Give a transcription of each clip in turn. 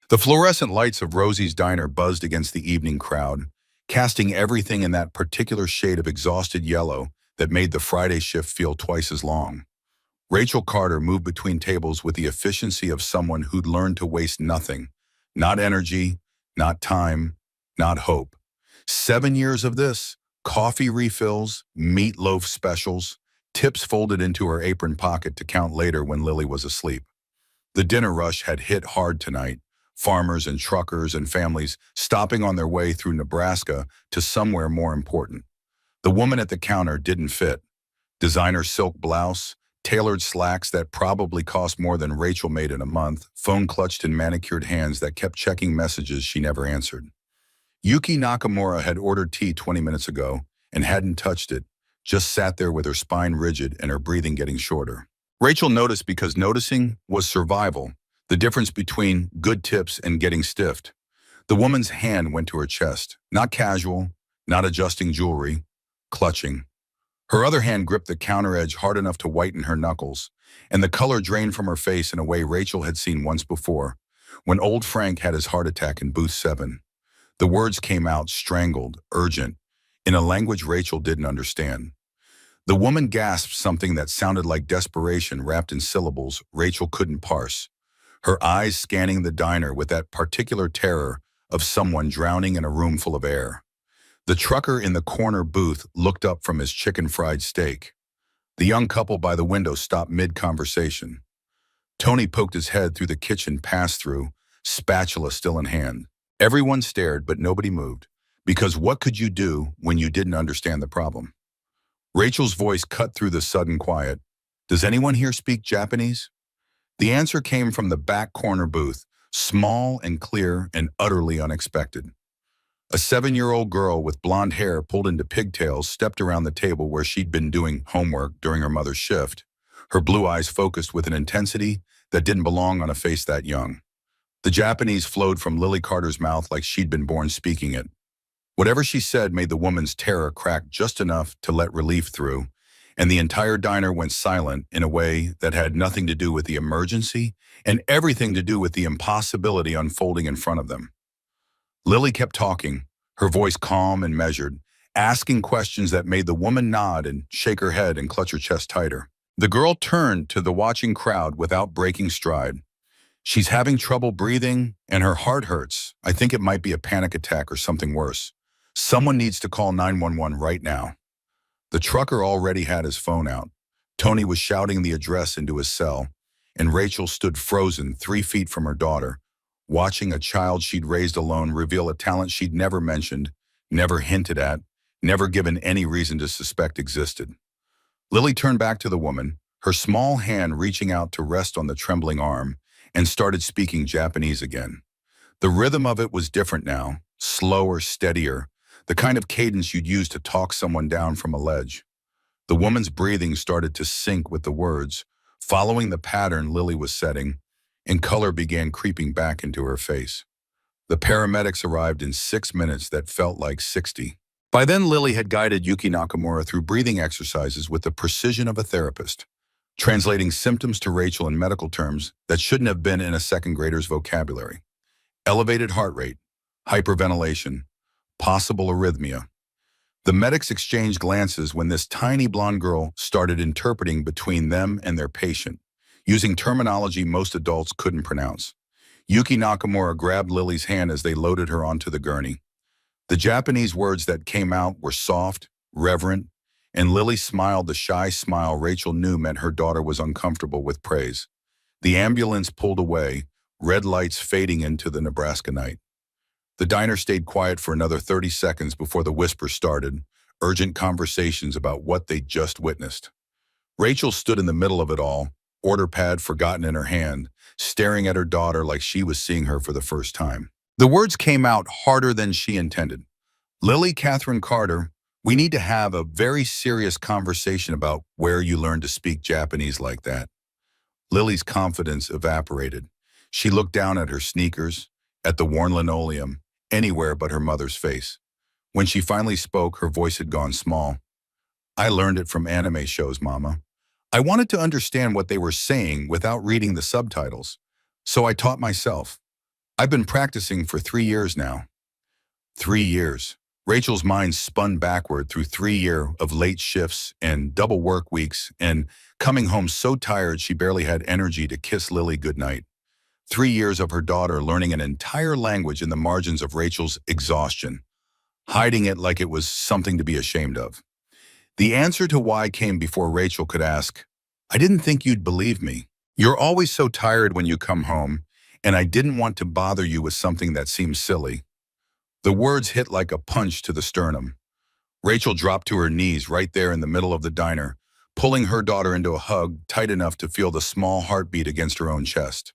The fluorescent lights of Rosie's diner buzzed against the evening crowd, casting everything in that particular shade of exhausted yellow that made the Friday shift feel twice as long. Rachel Carter moved between tables with the efficiency of someone who'd learned to waste nothing. Not energy, not time, not hope. 7 years of this, coffee refills, meatloaf specials, tips folded into her apron pocket to count later when Lily was asleep. The dinner rush had hit hard tonight, farmers and truckers and families stopping on their way through Nebraska to somewhere more important. The woman at the counter didn't fit. Designer silk blouse, tailored slacks that probably cost more than Rachel made in a month, phone clutched in manicured hands that kept checking messages she never answered. Yuki Nakamura had ordered tea 20 minutes ago and hadn't touched it, just sat there with her spine rigid and her breathing getting shorter. Rachel noticed because noticing was survival, the difference between good tips and getting stiffed. The woman's hand went to her chest, not casual, not adjusting jewelry, clutching. Her other hand gripped the counter edge hard enough to whiten her knuckles, and the color drained from her face in a way Rachel had seen once before, when old Frank had his heart attack in booth 7. The words came out strangled, urgent, in a language Rachel didn't understand. The woman gasped something that sounded like desperation wrapped in syllables Rachel couldn't parse, her eyes scanning the diner with that particular terror of someone drowning in a room full of air. The trucker in the corner booth looked up from his chicken fried steak. The young couple by the window stopped mid-conversation. Tony poked his head through the kitchen pass-through, spatula still in hand. Everyone stared, but nobody moved, because what could you do when you didn't understand the problem? Rachel's voice cut through the sudden quiet. Does anyone here speak Japanese? The answer came from the back corner booth, small and clear and utterly unexpected. A 7-year-old girl with blonde hair pulled into pigtails stepped around the table where she'd been doing homework during her mother's shift, her blue eyes focused with an intensity that didn't belong on a face that young. The Japanese flowed from Lily Carter's mouth like she'd been born speaking it. Whatever she said made the woman's terror crack just enough to let relief through, and the entire diner went silent in a way that had nothing to do with the emergency and everything to do with the impossibility unfolding in front of them. Lily kept talking, her voice calm and measured, asking questions that made the woman nod and shake her head and clutch her chest tighter. The girl turned to the watching crowd without breaking stride. She's having trouble breathing, and her heart hurts. I think it might be a panic attack or something worse. Someone needs to call 911 right now. The trucker already had his phone out. Tony was shouting the address into his cell, and Rachel stood frozen 3 feet from her daughter, watching a child she'd raised alone reveal a talent she'd never mentioned, never hinted at, never given any reason to suspect existed. Lily turned back to the woman, her small hand reaching out to rest on the trembling arm, and started speaking Japanese again. The rhythm of it was different now, slower, steadier, the kind of cadence you'd use to talk someone down from a ledge. The woman's breathing started to sync with the words, following the pattern Lily was setting, and color began creeping back into her face. The paramedics arrived in 6 minutes that felt like 60. By then, Lily had guided Yuki Nakamura through breathing exercises with the precision of a therapist, translating symptoms to Rachel in medical terms that shouldn't have been in a second grader's vocabulary. Elevated heart rate, hyperventilation, possible arrhythmia. The medics exchanged glances when this tiny blonde girl started interpreting between them and their patient, using terminology most adults couldn't pronounce. Yuki Nakamura grabbed Lily's hand as they loaded her onto the gurney. The Japanese words that came out were soft, reverent, and Lily smiled the shy smile Rachel knew meant her daughter was uncomfortable with praise. The ambulance pulled away, red lights fading into the Nebraska night. The diner stayed quiet for another 30 seconds before the whisper started, urgent conversations about what they'd just witnessed. Rachel stood in the middle of it all, order pad forgotten in her hand, staring at her daughter like she was seeing her for the first time. The words came out harder than she intended. Lily Catherine Carter, we need to have a very serious conversation about where you learned to speak Japanese like that. Lily's confidence evaporated. She looked down at her sneakers, at the worn linoleum, anywhere but her mother's face. When she finally spoke, her voice had gone small. I learned it from anime shows, Mama. I wanted to understand what they were saying without reading the subtitles, so I taught myself. I've been practicing for 3 years now. 3 years. Rachel's mind spun backward through 3 years of late shifts and double work weeks and coming home so tired she barely had energy to kiss Lily goodnight. 3 years of her daughter learning an entire language in the margins of Rachel's exhaustion, hiding it like it was something to be ashamed of. The answer to why came before Rachel could ask, I didn't think you'd believe me. You're always so tired when you come home, and I didn't want to bother you with something that seems silly. The words hit like a punch to the sternum. Rachel dropped to her knees right there in the middle of the diner, pulling her daughter into a hug tight enough to feel the small heartbeat against her own chest.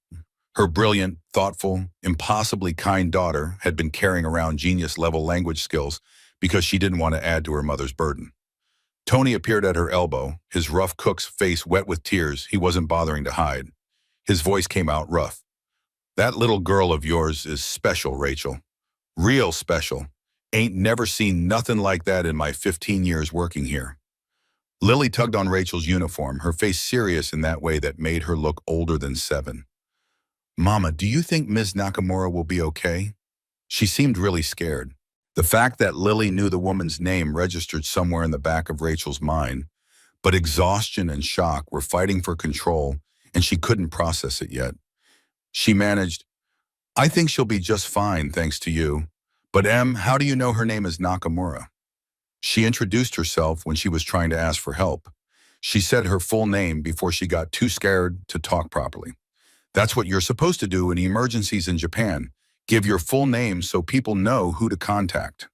Her brilliant, thoughtful, impossibly kind daughter had been carrying around genius-level language skills because she didn't want to add to her mother's burden. Tony appeared at her elbow, his rough cook's face wet with tears he wasn't bothering to hide. His voice came out rough. That little girl of yours is special, Rachel. Real special. Ain't never seen nothing like that in my 15 years working here. Lily tugged on Rachel's uniform, her face serious in that way that made her look older than 7. Mama, do you think Ms. Nakamura will be okay? She seemed really scared. The fact that Lily knew the woman's name registered somewhere in the back of Rachel's mind, but exhaustion and shock were fighting for control, and she couldn't process it yet. She managed, I think she'll be just fine, thanks to you. But how do you know her name is Nakamura? She introduced herself when she was trying to ask for help. She said her full name before she got too scared to talk properly. That's what you're supposed to do in emergencies in Japan. Give your full name so people know who to contact.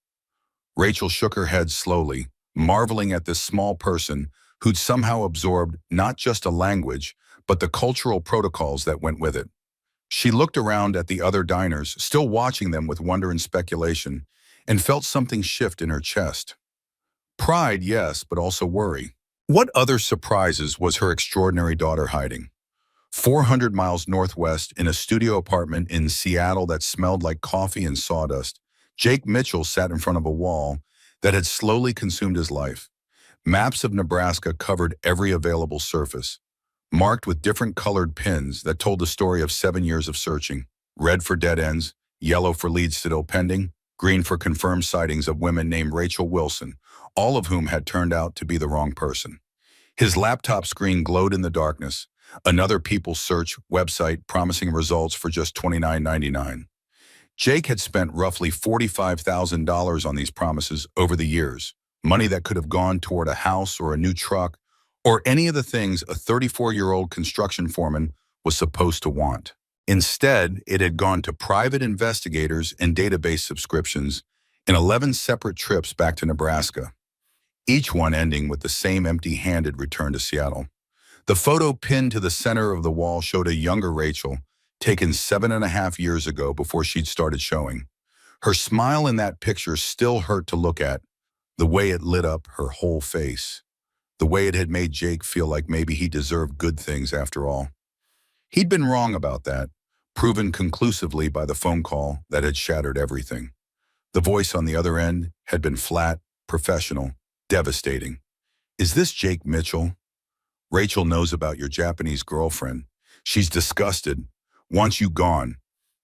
Rachel shook her head slowly, marveling at this small person who'd somehow absorbed not just a language, but the cultural protocols that went with it. She looked around at the other diners, still watching them with wonder and speculation, and felt something shift in her chest. Pride, yes, but also worry. What other surprises was her extraordinary daughter hiding? 400 miles northwest, in a studio apartment in Seattle that smelled like coffee and sawdust, Jake Mitchell sat in front of a wall that had slowly consumed his life. Maps of Nebraska covered every available surface, marked with different colored pins that told the story of 7 years of searching. Red for dead ends, yellow for leads still pending, green for confirmed sightings of women named Rachel Wilson, all of whom had turned out to be the wrong person. His laptop screen glowed in the darkness, another People search website promising results for just $29.99. Jake had spent roughly $45,000 on these promises over the years, money that could have gone toward a house or a new truck, or any of the things a 34-year-old construction foreman was supposed to want. Instead, it had gone to private investigators and database subscriptions in 11 separate trips back to Nebraska, each one ending with the same empty-handed return to Seattle. The photo pinned to the center of the wall showed a younger Rachel, taken 7.5 years ago before she'd started showing. Her smile in that picture still hurt to look at, the way it lit up her whole face, the way it had made Jake feel like maybe he deserved good things after all. He'd been wrong about that, proven conclusively by the phone call that had shattered everything. The voice on the other end had been flat, professional, devastating. Is this Jake Mitchell? Rachel knows about your Japanese girlfriend. She's disgusted, wants you gone.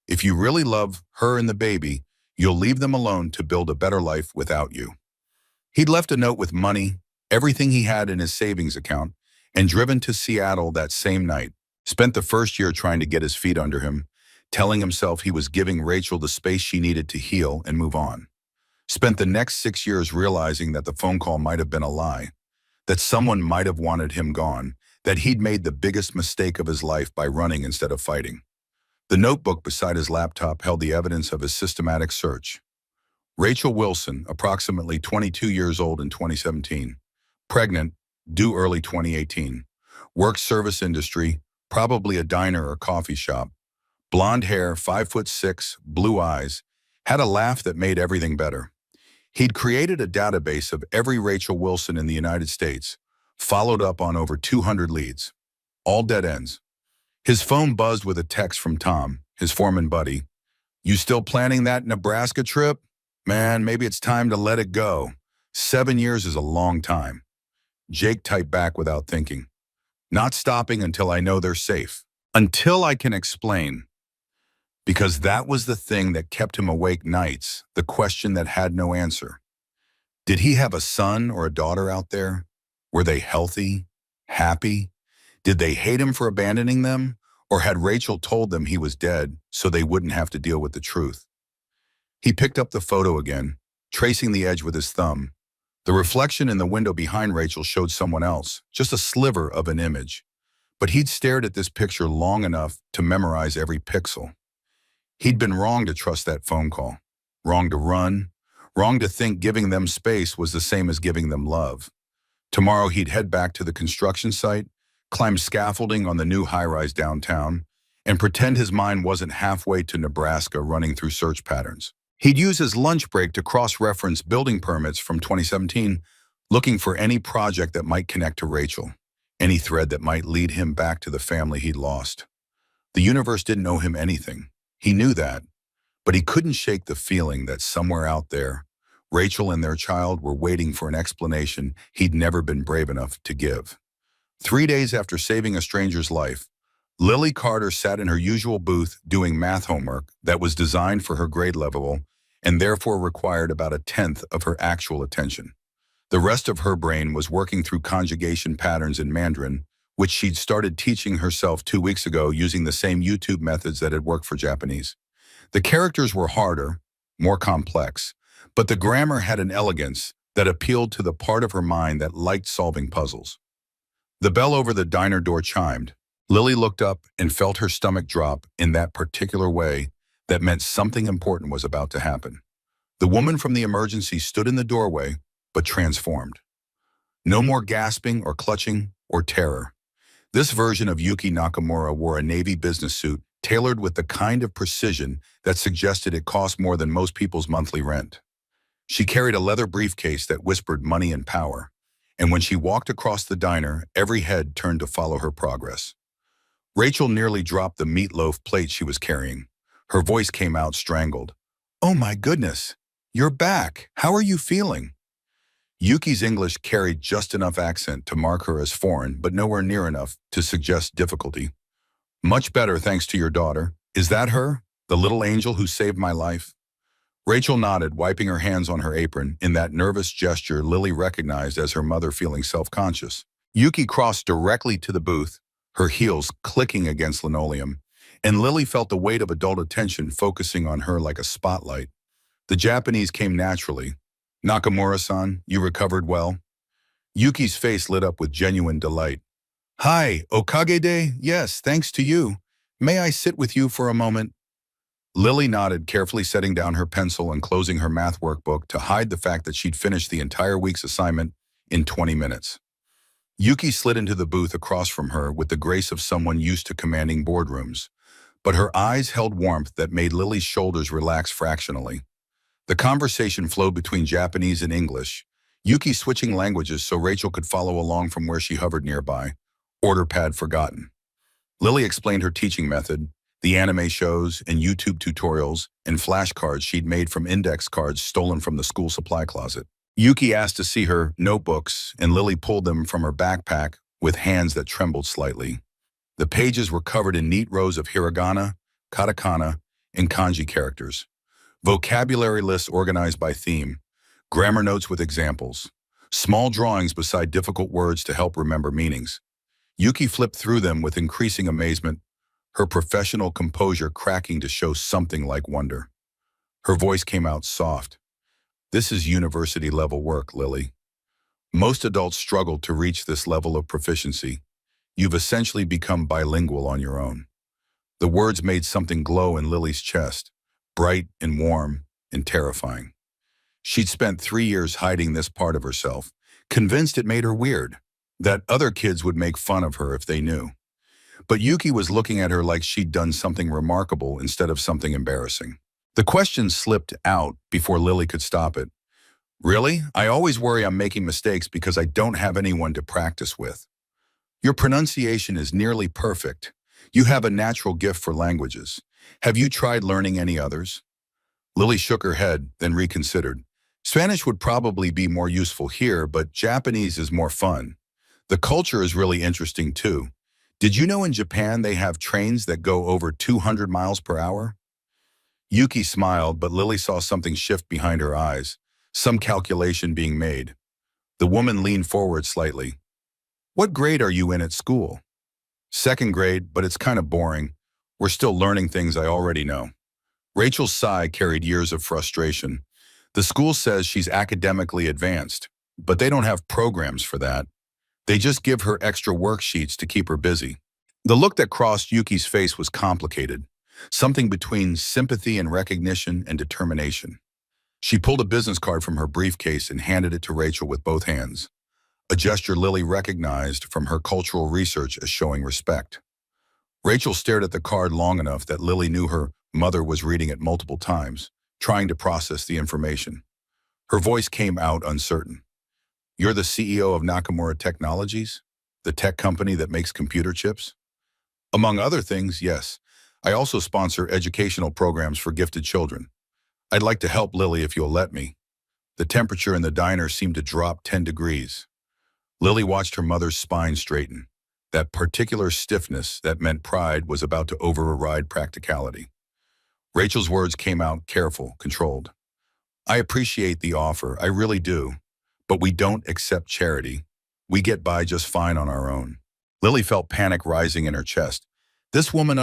If you really love her and the baby, you'll leave them alone to build a better life without you. He'd left a note with money, everything he had in his savings account, and driven to Seattle that same night. Spent the first year trying to get his feet under him, telling himself he was giving Rachel the space she needed to heal and move on. Spent the next 6 years realizing that the phone call might have been a lie, that someone might have wanted him gone, that he'd made the biggest mistake of his life by running instead of fighting. The notebook beside his laptop held the evidence of his systematic search. Rachel Wilson, approximately 22 years old in 2017, pregnant, due early 2018, worked service industry, probably a diner or coffee shop, blonde hair, 5'6", blue eyes, had a laugh that made everything better. He'd created a database of every Rachel Wilson in the United States, followed up on over 200 leads, all dead ends. His phone buzzed with a text from Tom, his foreman buddy. You still planning that Nebraska trip? Man, maybe it's time to let it go. 7 years is a long time. Jake typed back without thinking. Not stopping until I know they're safe. Until I can explain. because that was the thing that kept him awake nights, the question that had no answer. Did he have a son or a daughter out there? Were they healthy? Happy? Did they hate him for abandoning them? Or had Rachel told them he was dead so they wouldn't have to deal with the truth? He picked up the photo again, tracing the edge with his thumb. The reflection in the window behind Rachel showed someone else, just a sliver of an image. But he'd stared at this picture long enough to memorize every pixel. He'd been wrong to trust that phone call, wrong to run, wrong to think giving them space was the same as giving them love. Tomorrow he'd head back to the construction site, climb scaffolding on the new high-rise downtown, and pretend his mind wasn't halfway to Nebraska running through search patterns. He'd use his lunch break to cross-reference building permits from 2017, looking for any project that might connect to Rachel, any thread that might lead him back to the family he'd lost. The universe didn't owe him anything. He knew that, but he couldn't shake the feeling that somewhere out there, Rachel and their child were waiting for an explanation he'd never been brave enough to give. 3 days after saving a stranger's life, Lily Carter sat in her usual booth doing math homework that was designed for her grade level and therefore required about a tenth of her actual attention. The rest of her brain was working through conjugation patterns in Mandarin, which she'd started teaching herself 2 weeks ago using the same YouTube methods that had worked for Japanese. The characters were harder, more complex, but the grammar had an elegance that appealed to the part of her mind that liked solving puzzles. The bell over the diner door chimed. Lily looked up and felt her stomach drop in that particular way that meant something important was about to happen. The woman from the emergency stood in the doorway, but transformed. No more gasping or clutching or terror. This version of Yuki Nakamura wore a navy business suit tailored with the kind of precision that suggested it cost more than most people's monthly rent. She carried a leather briefcase that whispered money and power, and when she walked across the diner, every head turned to follow her progress. Rachel nearly dropped the meatloaf plate she was carrying. Her voice came out strangled. "Oh my goodness, you're back. How are you feeling?" Yuki's English carried just enough accent to mark her as foreign, but nowhere near enough to suggest difficulty. "Much better, thanks to your daughter. Is that her? The little angel who saved my life?" Rachel nodded, wiping her hands on her apron in that nervous gesture Lily recognized as her mother feeling self-conscious. Yuki crossed directly to the booth, her heels clicking against linoleum, and Lily felt the weight of adult attention focusing on her like a spotlight. The Japanese came naturally. "Nakamura-san, you recovered well?" Yuki's face lit up with genuine delight. "Hi, okage-de? Yes, thanks to you. May I sit with you for a moment?" Lily nodded, carefully setting down her pencil and closing her math workbook to hide the fact that she'd finished the entire week's assignment in 20 minutes. Yuki slid into the booth across from her with the grace of someone used to commanding boardrooms, but her eyes held warmth that made Lily's shoulders relax fractionally. The conversation flowed between Japanese and English, Yuki switching languages so Rachel could follow along from where she hovered nearby, order pad forgotten. Lily explained her teaching method, the anime shows and YouTube tutorials and flashcards she'd made from index cards stolen from the school supply closet. Yuki asked to see her notebooks, and Lily pulled them from her backpack with hands that trembled slightly. The pages were covered in neat rows of hiragana, katakana, and kanji characters, vocabulary lists organized by theme, grammar notes with examples, small drawings beside difficult words to help remember meanings. Yuki flipped through them with increasing amazement, her professional composure cracking to show something like wonder. Her voice came out soft. "This is university-level work, Lily. Most adults struggle to reach this level of proficiency. You've essentially become bilingual on your own." The words made something glow in Lily's chest, bright and warm and terrifying. She'd spent 3 years hiding this part of herself, convinced it made her weird, that other kids would make fun of her if they knew. But Yuki was looking at her like she'd done something remarkable instead of something embarrassing. The question slipped out before Lily could stop it. "Really? I always worry I'm making mistakes because I don't have anyone to practice with." "Your pronunciation is nearly perfect. You have a natural gift for languages. Have you tried learning any others?" Lily shook her head, then reconsidered. "Spanish would probably be more useful here, but Japanese is more fun. The culture is really interesting too. Did you know in Japan they have trains that go over 200 miles per hour?" Yuki smiled, but Lily saw something shift behind her eyes, some calculation being made. The woman leaned forward slightly. What grade are you in at school? Second grade, but it's kind of boring. We're still learning things I already know. Rachel's sigh carried years of frustration. The school says she's academically advanced, but they don't have programs for that. They just give her extra worksheets to keep her busy. The look that crossed Yuki's face was complicated, something between sympathy and recognition and determination. She pulled a business card from her briefcase and handed it to Rachel with both hands, a gesture Lily recognized from her cultural research as showing respect. Rachel stared at the card long enough that Lily knew her mother was reading it multiple times, trying to process the information. Her voice came out uncertain. You're the CEO of Nakamura Technologies, the tech company that makes computer chips? Among other things, yes. I also sponsor educational programs for gifted children. I'd like to help Lily if you'll let me. The temperature in the diner seemed to drop 10 degrees. Lily watched her mother's spine straighten. That particular stiffness that meant pride was about to override practicality. Rachel's words came out careful, controlled. I appreciate the offer, I really do. But we don't accept charity. We get by just fine on our own. Lily felt panic rising in her chest. This woman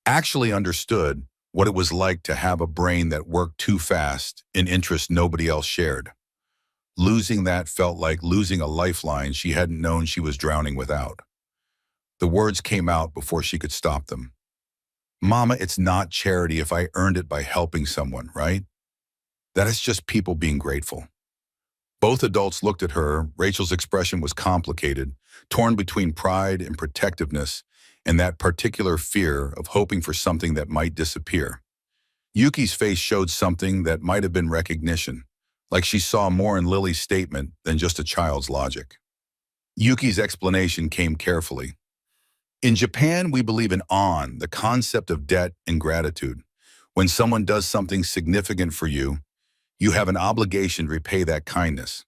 actually understood, what it was like to have a brain that worked too fast in interests nobody else shared. Losing that felt like losing a lifeline she hadn't known she was drowning without. The words came out before she could stop them. Mama, it's not charity if I earned it by helping someone, right? That is just people being grateful. Both adults looked at her. Rachel's expression was complicated, torn between pride and protectiveness, and that particular fear of hoping for something that might disappear. Yuki's face showed something that might have been recognition, like she saw more in Lily's statement than just a child's logic. Yuki's explanation came carefully. In Japan, we believe in the concept of debt and gratitude. When someone does something significant for you, you have an obligation to repay that kindness.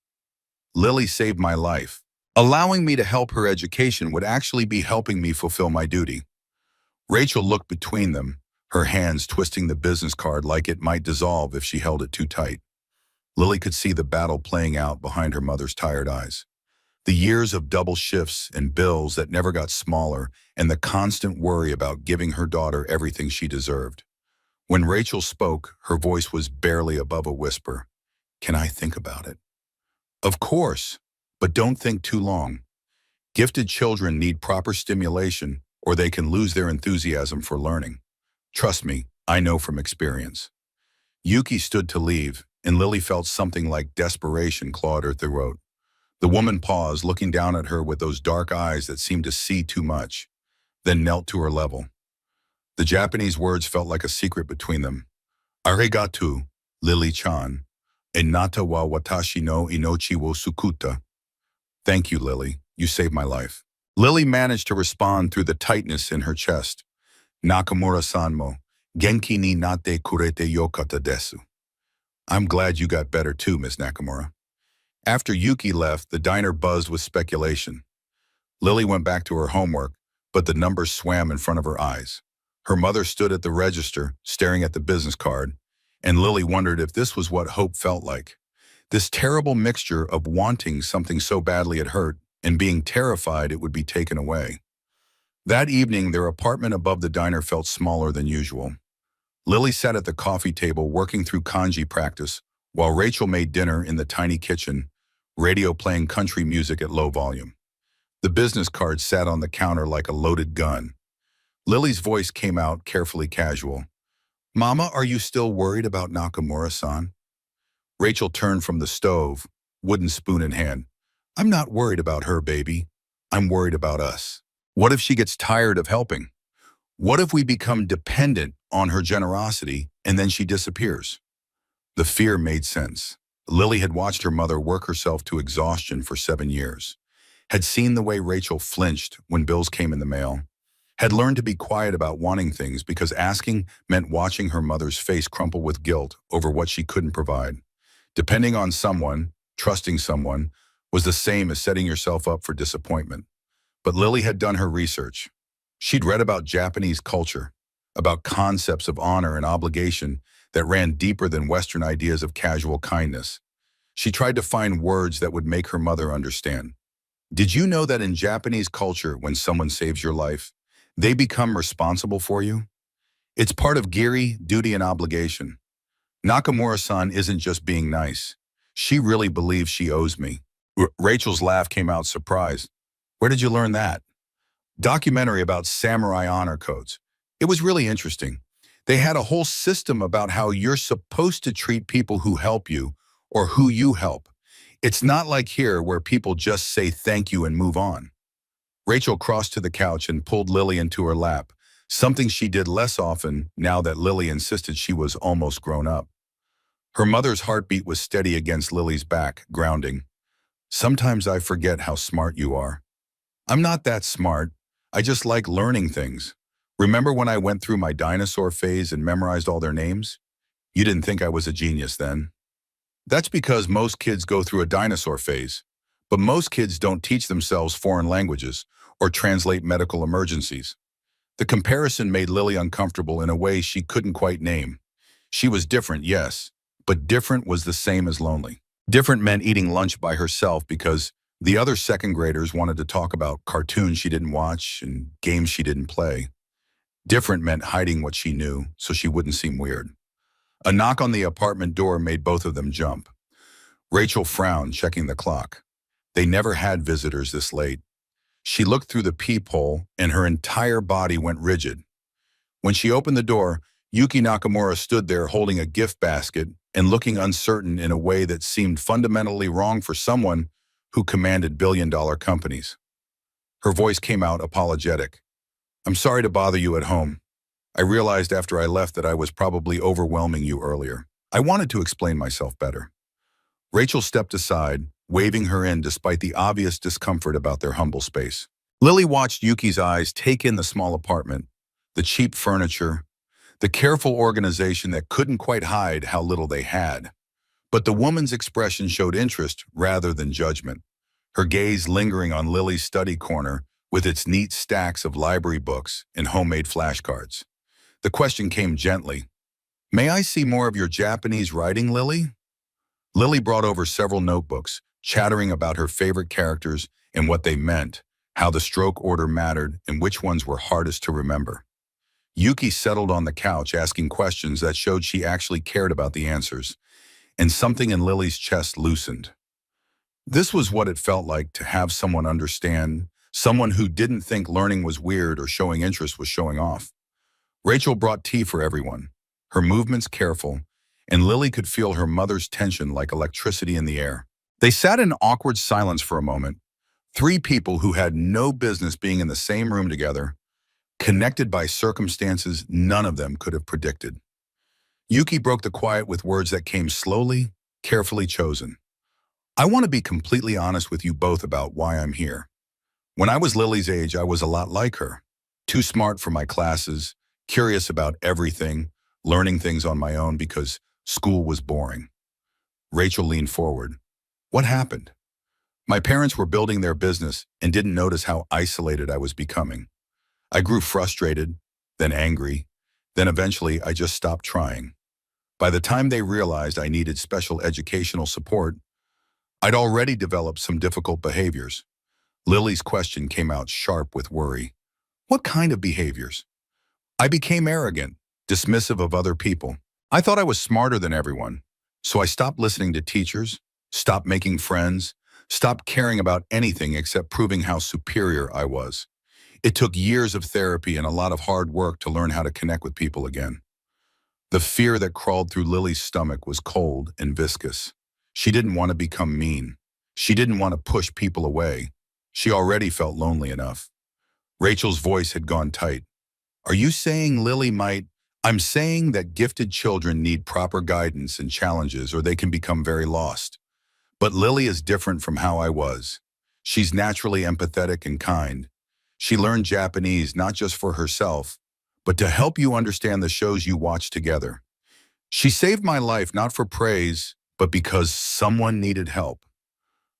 Lily saved my life. Allowing me to help her education would actually be helping me fulfill my duty. Rachel looked between them, her hands twisting the business card like it might dissolve if she held it too tight. Lily could see the battle playing out behind her mother's tired eyes. The years of double shifts and bills that never got smaller, and the constant worry about giving her daughter everything she deserved. When Rachel spoke, her voice was barely above a whisper. Can I think about it? Of course, but don't think too long. Gifted children need proper stimulation, or they can lose their enthusiasm for learning. Trust me, I know from experience. Yuki stood to leave, and Lily felt something like desperation clawed her throat. The woman paused, looking down at her with those dark eyes that seemed to see too much, then knelt to her level. The Japanese words felt like a secret between them. Arigato, Lily-chan, e nata wa watashi no inochi wo sukuta. Thank you, Lily. You saved my life. Lily managed to respond through the tightness in her chest. Nakamura-san mo, genki ni natte kurete yokata desu. I'm glad you got better too, Miss Nakamura. After Yuki left, the diner buzzed with speculation. Lily went back to her homework, but the numbers swam in front of her eyes. Her mother stood at the register, staring at the business card, and Lily wondered if this was what hope felt like. This terrible mixture of wanting something so badly it hurt and being terrified it would be taken away. That evening, their apartment above the diner felt smaller than usual. Lily sat at the coffee table working through kanji practice, while Rachel made dinner in the tiny kitchen, radio playing country music at low volume. The business card sat on the counter like a loaded gun. Lily's voice came out carefully casual. Mama, are you still worried about Nakamura-san? Rachel turned from the stove, wooden spoon in hand. I'm not worried about her, baby. I'm worried about us. What if she gets tired of helping? What if we become dependent on her generosity and then she disappears? The fear made sense. Lily had watched her mother work herself to exhaustion for 7 years, had seen the way Rachel flinched when bills came in the mail, had learned to be quiet about wanting things because asking meant watching her mother's face crumple with guilt over what she couldn't provide. Depending on someone, trusting someone, was the same as setting yourself up for disappointment. But Lily had done her research. She'd read about Japanese culture, about concepts of honor and obligation that ran deeper than Western ideas of casual kindness. She tried to find words that would make her mother understand. Did you know that in Japanese culture, when someone saves your life, they become responsible for you? It's part of giri, duty, and obligation. Nakamura-san isn't just being nice. She really believes she owes me. Rachel's laugh came out surprised. Where did you learn that? Documentary about samurai honor codes. It was really interesting. They had a whole system about how you're supposed to treat people who help you or who you help. It's not like here where people just say thank you and move on. Rachel crossed to the couch and pulled Lily into her lap, something she did less often now that Lily insisted she was almost grown up. Her mother's heartbeat was steady against Lily's back, grounding. Sometimes I forget how smart you are. I'm not that smart. I just like learning things. Remember when I went through my dinosaur phase and memorized all their names? You didn't think I was a genius then. That's because most kids go through a dinosaur phase, but most kids don't teach themselves foreign languages or translate medical emergencies. The comparison made Lily uncomfortable in a way she couldn't quite name. She was different, yes, but different was the same as lonely. Different meant eating lunch by herself because the other second graders wanted to talk about cartoons she didn't watch and games she didn't play. Different meant hiding what she knew so she wouldn't seem weird. A knock on the apartment door made both of them jump. Rachel frowned, checking the clock. They never had visitors this late. She looked through the peephole and her entire body went rigid. When she opened the door, Yuki Nakamura stood there holding a gift basket and looking uncertain in a way that seemed fundamentally wrong for someone who commanded billion-dollar companies. Her voice came out apologetic. I'm sorry to bother you at home. I realized after I left that I was probably overwhelming you earlier. I wanted to explain myself better. Rachel stepped aside, waving her in despite the obvious discomfort about their humble space. Lily watched Yuki's eyes take in the small apartment, the cheap furniture, the careful organization that couldn't quite hide how little they had. But the woman's expression showed interest rather than judgment, her gaze lingering on Lily's study corner with its neat stacks of library books and homemade flashcards. The question came gently. May I see more of your Japanese writing, Lily? Lily brought over several notebooks, chattering about her favorite characters and what they meant, how the stroke order mattered, and which ones were hardest to remember. Yuki settled on the couch asking questions that showed she actually cared about the answers, and something in Lily's chest loosened. This was what it felt like to have someone understand, someone who didn't think learning was weird or showing interest was showing off. Rachel brought tea for everyone, her movements careful, and Lily could feel her mother's tension like electricity in the air. They sat in awkward silence for a moment, three people who had no business being in the same room together, connected by circumstances none of them could have predicted. Yuki broke the quiet with words that came slowly, carefully chosen. I want to be completely honest with you both about why I'm here. When I was Lily's age, I was a lot like her. Too smart for my classes, curious about everything, learning things on my own because school was boring. Rachel leaned forward. What happened? My parents were building their business and didn't notice how isolated I was becoming. I grew frustrated, then angry, then eventually I just stopped trying. By the time they realized I needed special educational support, I'd already developed some difficult behaviors. Lily's question came out sharp with worry. What kind of behaviors? I became arrogant, dismissive of other people. I thought I was smarter than everyone, so I stopped listening to teachers, stopped making friends, stopped caring about anything except proving how superior I was. It took years of therapy and a lot of hard work to learn how to connect with people again. The fear that crawled through Lily's stomach was cold and viscous. She didn't want to become mean. She didn't want to push people away. She already felt lonely enough. Rachel's voice had gone tight. Are you saying Lily might? I'm saying that gifted children need proper guidance and challenges or they can become very lost. But Lily is different from how I was. She's naturally empathetic and kind. She learned Japanese not just for herself, but to help you understand the shows you watch together. She saved my life not for praise, but because someone needed help.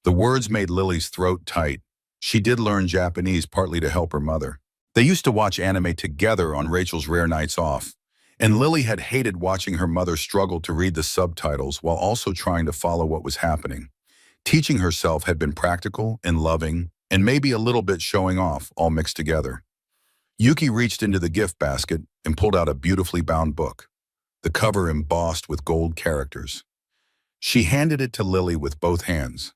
The words made Lily's throat tight. She did learn Japanese partly to help her mother. They used to watch anime together on Rachel's rare nights off, and Lily had hated watching her mother struggle to read the subtitles while also trying to follow what was happening. Teaching herself had been practical and loving, and maybe a little bit showing off, all mixed together. Yuki reached into the gift basket and pulled out a beautifully bound book, the cover embossed with gold characters. She handed it to Lily with both hands.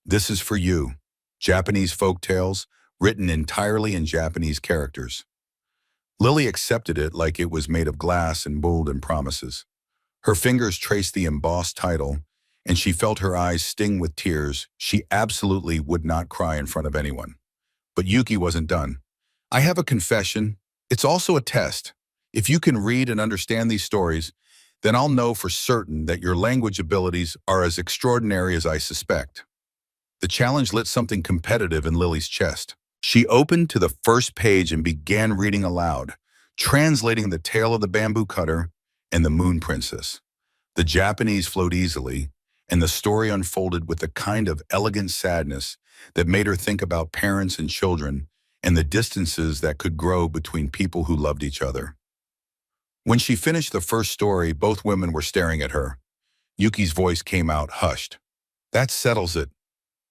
"This is for you. Japanese folk tales, written entirely in Japanese characters." Lily accepted it like it was made of glass and bold in promises. Her fingers traced the embossed title, and she felt her eyes sting with tears. She absolutely would not cry in front of anyone. But Yuki wasn't done. "I have a confession. It's also a test. If you can read and understand these stories, then I'll know for certain that your language abilities are as extraordinary as I suspect." The challenge lit something competitive in Lily's chest. She opened to the first page and began reading aloud, translating The Tale of the Bamboo Cutter and the Moon Princess. The Japanese flowed easily, and the story unfolded with the kind of elegant sadness that made her think about parents and children and the distances that could grow between people who loved each other. When she finished the first story, both women were staring at her. Yuki's voice came out hushed. "That settles it.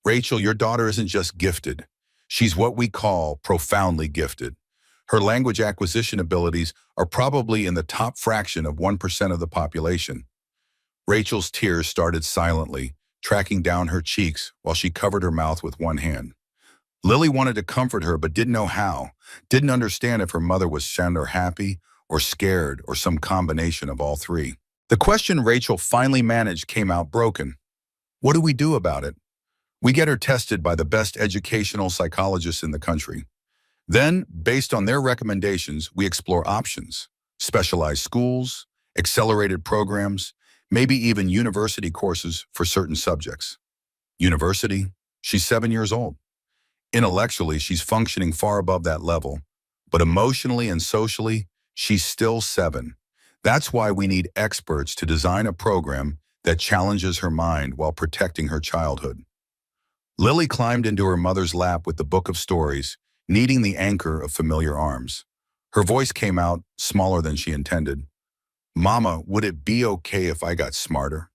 Rachel, your daughter isn't just gifted. She's what we call profoundly gifted. Her language acquisition abilities are probably in the top fraction of 1% of the population." Rachel's tears started silently, tracking down her cheeks while she covered her mouth with one hand. Lily wanted to comfort her but didn't know how, didn't understand if her mother was sad or happy or scared or some combination of all three. The question Rachel finally managed came out broken. "What do we do about it?" "We get her tested by the best educational psychologists in the country. Then, based on their recommendations, we explore options, specialized schools, accelerated programs, maybe even university courses for certain subjects." University? She's 7 years old. Intellectually, she's functioning far above that level, but emotionally and socially, she's still 7. That's why we need experts to design a program that challenges her mind while protecting her childhood. Lily climbed into her mother's lap with the book of stories, needing the anchor of familiar arms. Her voice came out smaller than she intended. "Mama, would it be okay if I got smarter?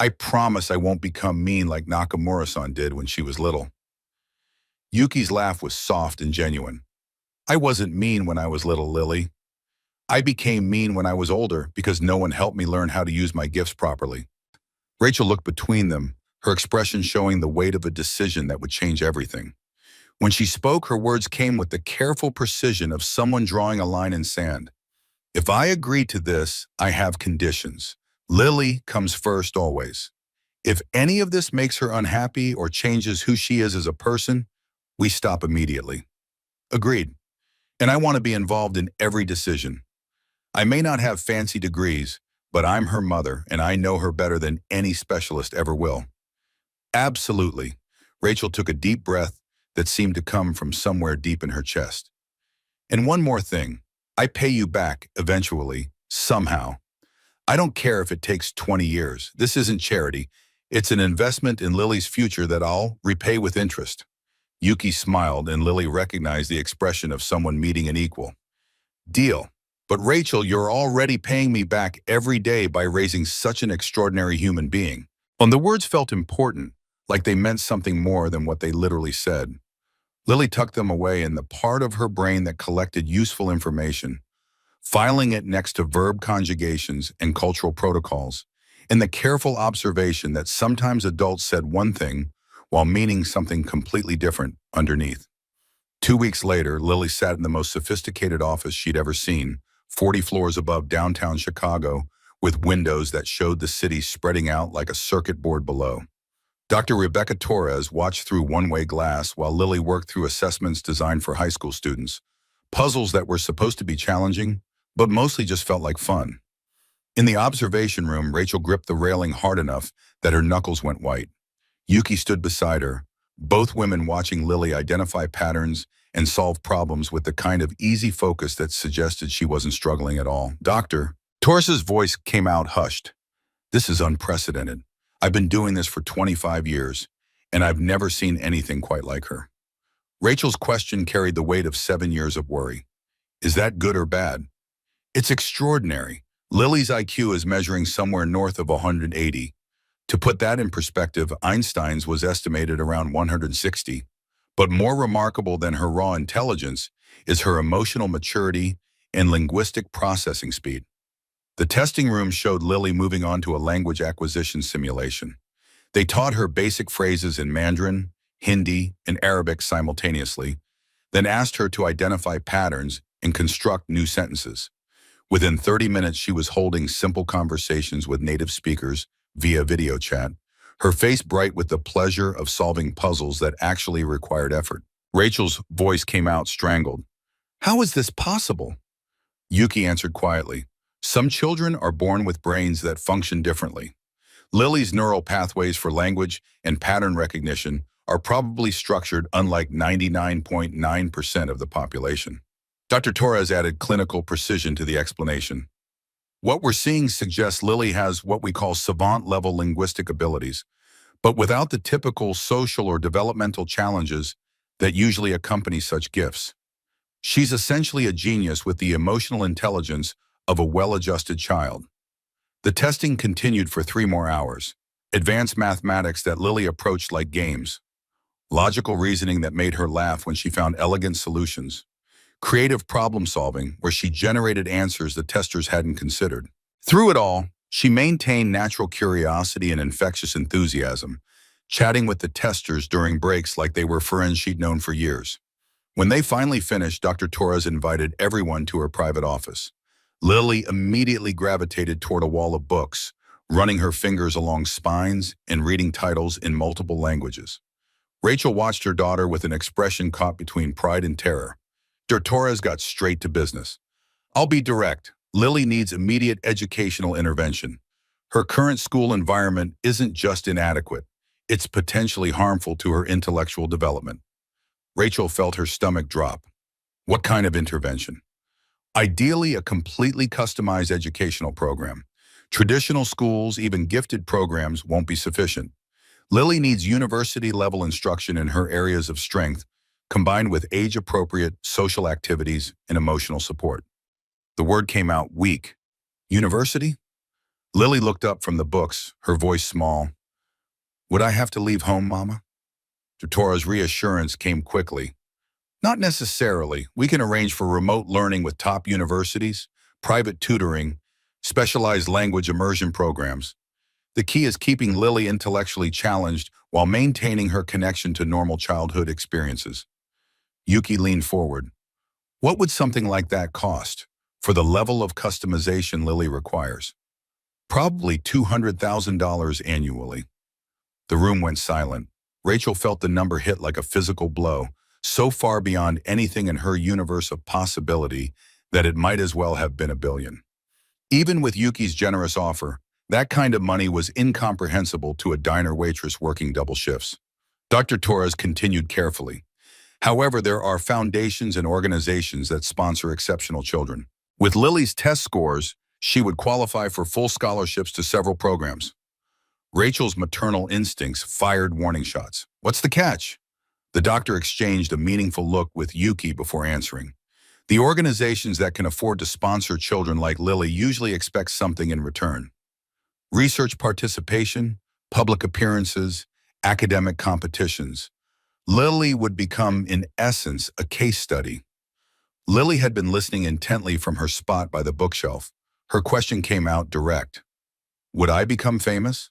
I promise I won't become mean like Nakamura-san did when she was little." Yuki's laugh was soft and genuine. "I wasn't mean when I was little, Lily. I became mean when I was older because no one helped me learn how to use my gifts properly." Rachel looked between them, her expression showing the weight of a decision that would change everything. When she spoke, her words came with the careful precision of someone drawing a line in sand. "If I agree to this, I have conditions. Lily comes first always. If any of this makes her unhappy or changes who she is as a person, we stop immediately." "Agreed. And I want to be involved in every decision. I may not have fancy degrees, but I'm her mother and I know her better than any specialist ever will." "Absolutely." Rachel took a deep breath that seemed to come from somewhere deep in her chest. "And one more thing. I pay you back eventually, somehow. I don't care if it takes 20 years. This isn't charity. It's an investment in Lily's future that I'll repay with interest." Yuki smiled and Lily recognized the expression of someone meeting an equal. "Deal. But Rachel, you're already paying me back every day by raising such an extraordinary human being." And the words felt important, like they meant something more than what they literally said. Lily tucked them away in the part of her brain that collected useful information, filing it next to verb conjugations and cultural protocols, and the careful observation that sometimes adults said one thing while meaning something completely different underneath. 2 weeks later, Lily sat in the most sophisticated office she'd ever seen, 40 floors above downtown Chicago, with windows that showed the city spreading out like a circuit board below. Dr. Rebecca Torres watched through one-way glass while Lily worked through assessments designed for high school students, puzzles that were supposed to be challenging, but mostly just felt like fun. In the observation room, Rachel gripped the railing hard enough that her knuckles went white. Yuki stood beside her, both women watching Lily identify patterns and solve problems with the kind of easy focus that suggested she wasn't struggling at all. "Doctor," Torres's voice came out hushed. "This is unprecedented. I've been doing this for 25 years, and I've never seen anything quite like her." Rachel's question carried the weight of 7 years of worry. Is that good or bad? It's extraordinary. Lily's IQ is measuring somewhere north of 180. To put that in perspective, Einstein's was estimated around 160. But more remarkable than her raw intelligence is her emotional maturity and linguistic processing speed. The testing room showed Lily moving on to a language acquisition simulation. They taught her basic phrases in Mandarin, Hindi, and Arabic simultaneously, then asked her to identify patterns and construct new sentences. Within 30 minutes, she was holding simple conversations with native speakers via video chat, her face bright with the pleasure of solving puzzles that actually required effort. Rachel's voice came out strangled. How is this possible? Yuki answered quietly. Some children are born with brains that function differently. Lily's neural pathways for language and pattern recognition are probably structured unlike 99.9% of the population. Dr. Torres added clinical precision to the explanation. What we're seeing suggests Lily has what we call savant-level linguistic abilities, but without the typical social or developmental challenges that usually accompany such gifts. She's essentially a genius with the emotional intelligence of a well-adjusted child. The testing continued for 3 more hours. Advanced mathematics that Lily approached like games. Logical reasoning that made her laugh when she found elegant solutions. Creative problem-solving where she generated answers the testers hadn't considered. Through it all, she maintained natural curiosity and infectious enthusiasm, chatting with the testers during breaks like they were friends she'd known for years. When they finally finished, Dr. Torres invited everyone to her private office. Lily immediately gravitated toward a wall of books, running her fingers along spines and reading titles in multiple languages. Rachel watched her daughter with an expression caught between pride and terror. Dr. Torres got straight to business. I'll be direct. Lily needs immediate educational intervention. Her current school environment isn't just inadequate, it's potentially harmful to her intellectual development. Rachel felt her stomach drop. What kind of intervention? Ideally, a completely customized educational program. Traditional schools, even gifted programs, won't be sufficient. Lily needs university-level instruction in her areas of strength, combined with age-appropriate social activities and emotional support. The word came out weak. University? Lily looked up from the books, her voice small. Would I have to leave home, Mama? Torres' reassurance came quickly. Not necessarily. We can arrange for remote learning with top universities, private tutoring, specialized language immersion programs. The key is keeping Lily intellectually challenged while maintaining her connection to normal childhood experiences. Yuki leaned forward. What would something like that cost for the level of customization Lily requires? Probably $200,000 annually. The room went silent. Rachel felt the number hit like a physical blow, so far beyond anything in her universe of possibility that it might as well have been $1 billion. Even with Yuki's generous offer, that kind of money was incomprehensible to a diner waitress working double shifts. Dr. Torres continued carefully. However, there are foundations and organizations that sponsor exceptional children. With Lily's test scores, she would qualify for full scholarships to several programs. Rachel's maternal instincts fired warning shots. What's the catch? The doctor exchanged a meaningful look with Yuki before answering. The organizations that can afford to sponsor children like Lily usually expect something in return. Research participation, public appearances, academic competitions. Lily would become, in essence, a case study. Lily had been listening intently from her spot by the bookshelf. Her question came out direct. Would I become famous?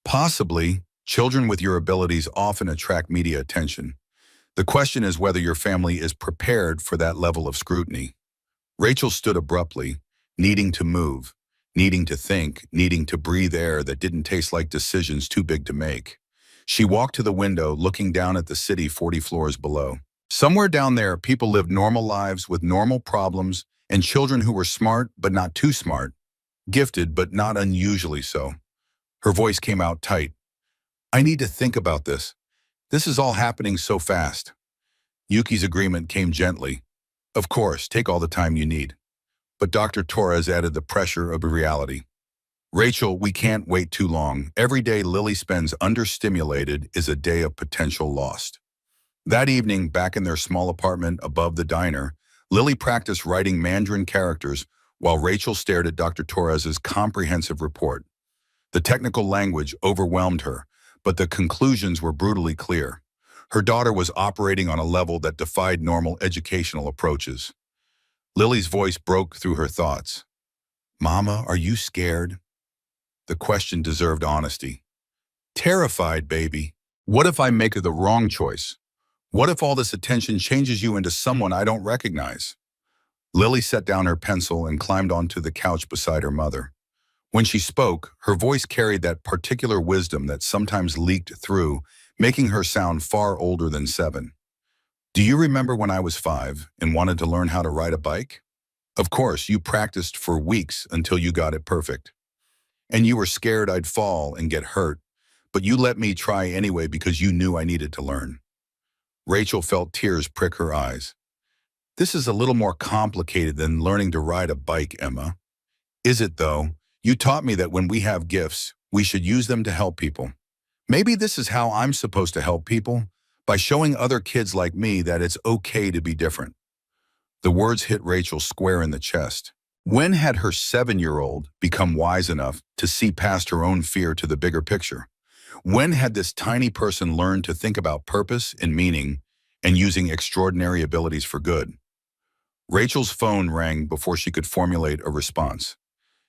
Possibly. Children with your abilities often attract media attention. The question is whether your family is prepared for that level of scrutiny. Rachel stood abruptly, needing to move, needing to think, needing to breathe air that didn't taste like decisions too big to make. She walked to the window, looking down at the city 40 floors below. Somewhere down there, people lived normal lives with normal problems and children who were smart but not too smart, gifted but not unusually so. Her voice came out tight. I need to think about this. This is all happening so fast. Yuki's agreement came gently. Of course, take all the time you need. But Dr. Torres added the pressure of reality. Rachel, we can't wait too long. Every day Lily spends understimulated is a day of potential lost. That evening, back in their small apartment above the diner, Lily practiced writing Mandarin characters while Rachel stared at Dr. Torres's comprehensive report. The technical language overwhelmed her, but the conclusions were brutally clear. Her daughter was operating on a level that defied normal educational approaches. Lily's voice broke through her thoughts. "Mama, are you scared?" The question deserved honesty. "Terrified, baby. What if I make the wrong choice? What if all this attention changes you into someone I don't recognize?" Lily set down her pencil and climbed onto the couch beside her mother. When she spoke, her voice carried that particular wisdom that sometimes leaked through, making her sound far older than 7. "Do you remember when I was 5 and wanted to learn how to ride a bike? Of course, you practiced for weeks until you got it perfect. And you were scared I'd fall and get hurt, but you let me try anyway because you knew I needed to learn." Rachel felt tears prick her eyes. "This is a little more complicated than learning to ride a bike, Emma." "Is it though? You taught me that when we have gifts, we should use them to help people. Maybe this is how I'm supposed to help people, by showing other kids like me that it's okay to be different." The words hit Rachel square in the chest. When had her 7-year-old become wise enough to see past her own fear to the bigger picture? When had this tiny person learned to think about purpose and meaning and using extraordinary abilities for good? Rachel's phone rang before she could formulate a response.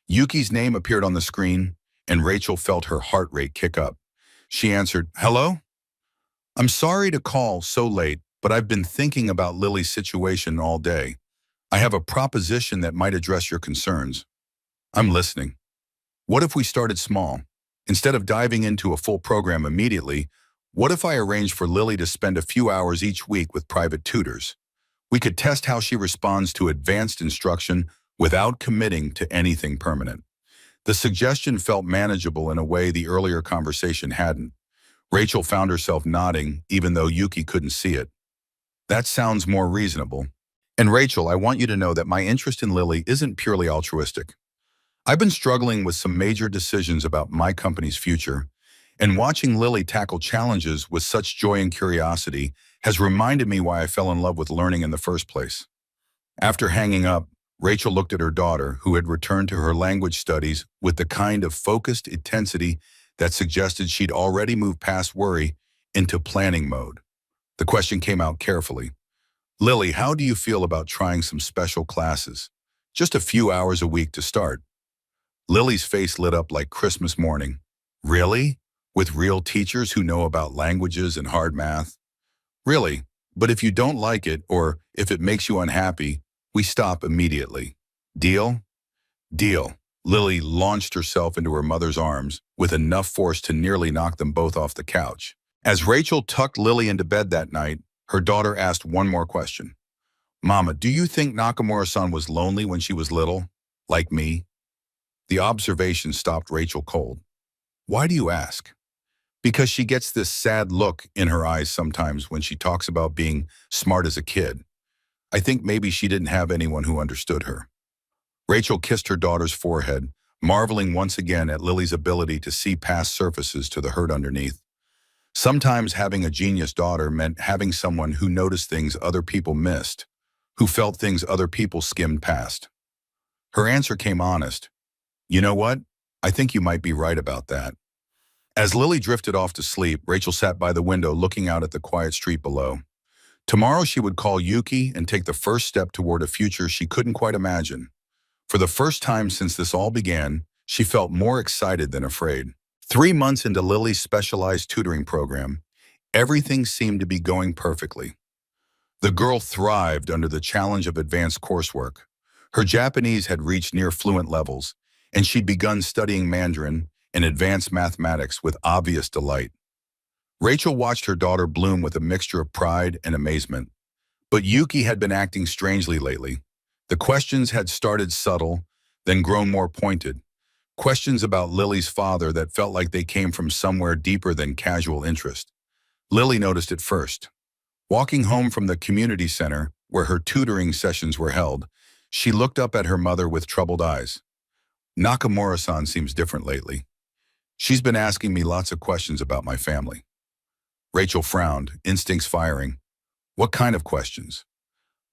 Yuki's name appeared on the screen, and Rachel felt her heart rate kick up. She answered, "Hello? I'm sorry to call so late, but I've been thinking about Lily's situation all day. I have a proposition that might address your concerns." "I'm listening." "What if we started small? Instead of diving into a full program immediately, what if I arranged for Lily to spend a few hours each week with private tutors? We could test how she responds to advanced instruction without committing to anything permanent." The suggestion felt manageable in a way the earlier conversation hadn't. Rachel found herself nodding, even though Yuki couldn't see it. "That sounds more reasonable. And Rachel, I want you to know that my interest in Lily isn't purely altruistic. I've been struggling with some major decisions about my company's future, and watching Lily tackle challenges with such joy and curiosity has reminded me why I fell in love with learning in the first place." After hanging up, Rachel looked at her daughter, who had returned to her language studies with the kind of focused intensity that suggested she'd already moved past worry into planning mode. The question came out carefully. "Lily, how do you feel about trying some special classes? Just a few hours a week to start." Lily's face lit up like Christmas morning. "Really? With real teachers who know about languages and hard math?" "Really, but if you don't like it or if it makes you unhappy, we stop immediately. Deal?" "Deal." Lily launched herself into her mother's arms with enough force to nearly knock them both off the couch. As Rachel tucked Lily into bed that night, her daughter asked one more question. "Mama, do you think Nakamura-san was lonely when she was little? Like me?" The observation stopped Rachel cold. "Why do you ask?" "Because she gets this sad look in her eyes sometimes when she talks about being smart as a kid. I think maybe she didn't have anyone who understood her." Rachel kissed her daughter's forehead, marveling once again at Lily's ability to see past surfaces to the hurt underneath. Sometimes having a genius daughter meant having someone who noticed things other people missed, who felt things other people skimmed past. Her answer came honest. "You know what? I think you might be right about that." As Lily drifted off to sleep, Rachel sat by the window looking out at the quiet street below. Tomorrow she would call Yuki and take the first step toward a future she couldn't quite imagine. For the first time since this all began, she felt more excited than afraid. 3 months into Lily's specialized tutoring program, everything seemed to be going perfectly. The girl thrived under the challenge of advanced coursework. Her Japanese had reached near fluent levels, and she'd begun studying Mandarin and advanced mathematics with obvious delight. Rachel watched her daughter bloom with a mixture of pride and amazement. But Yuki had been acting strangely lately. The questions had started subtle, then grown more pointed. Questions about Lily's father that felt like they came from somewhere deeper than casual interest. Lily noticed it first. Walking home from the community center, where her tutoring sessions were held, she looked up at her mother with troubled eyes. "Nakamura-san seems different lately. She's been asking me lots of questions about my family." Rachel frowned, instincts firing. What kind of questions?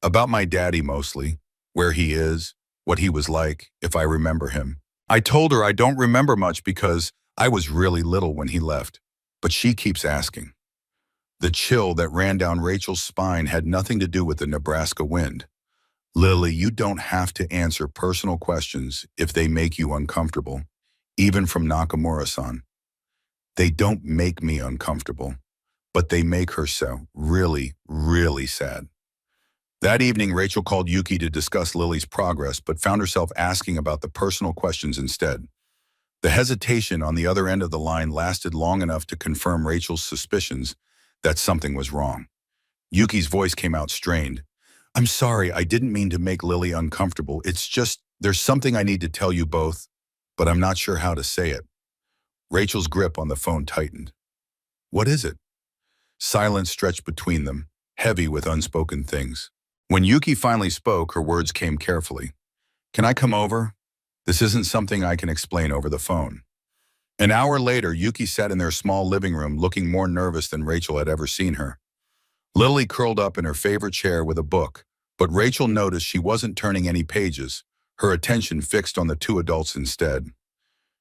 About my daddy mostly, where he is, what he was like, if I remember him. I told her I don't remember much because I was really little when he left, but she keeps asking. The chill that ran down Rachel's spine had nothing to do with the Nebraska wind. Lily, you don't have to answer personal questions if they make you uncomfortable, even from Nakamura-san. They don't make me uncomfortable, but they make her so really, really sad. That evening, Rachel called Yuki to discuss Lily's progress, but found herself asking about the personal questions instead. The hesitation on the other end of the line lasted long enough to confirm Rachel's suspicions that something was wrong. Yuki's voice came out strained. I'm sorry, I didn't mean to make Lily uncomfortable. It's just, there's something I need to tell you both, but I'm not sure how to say it. Rachel's grip on the phone tightened. What is it? Silence stretched between them, heavy with unspoken things. When Yuki finally spoke, her words came carefully. Can I come over? This isn't something I can explain over the phone. An hour later, Yuki sat in their small living room looking more nervous than Rachel had ever seen her. Lily curled up in her favorite chair with a book, but Rachel noticed she wasn't turning any pages, her attention fixed on the two adults instead.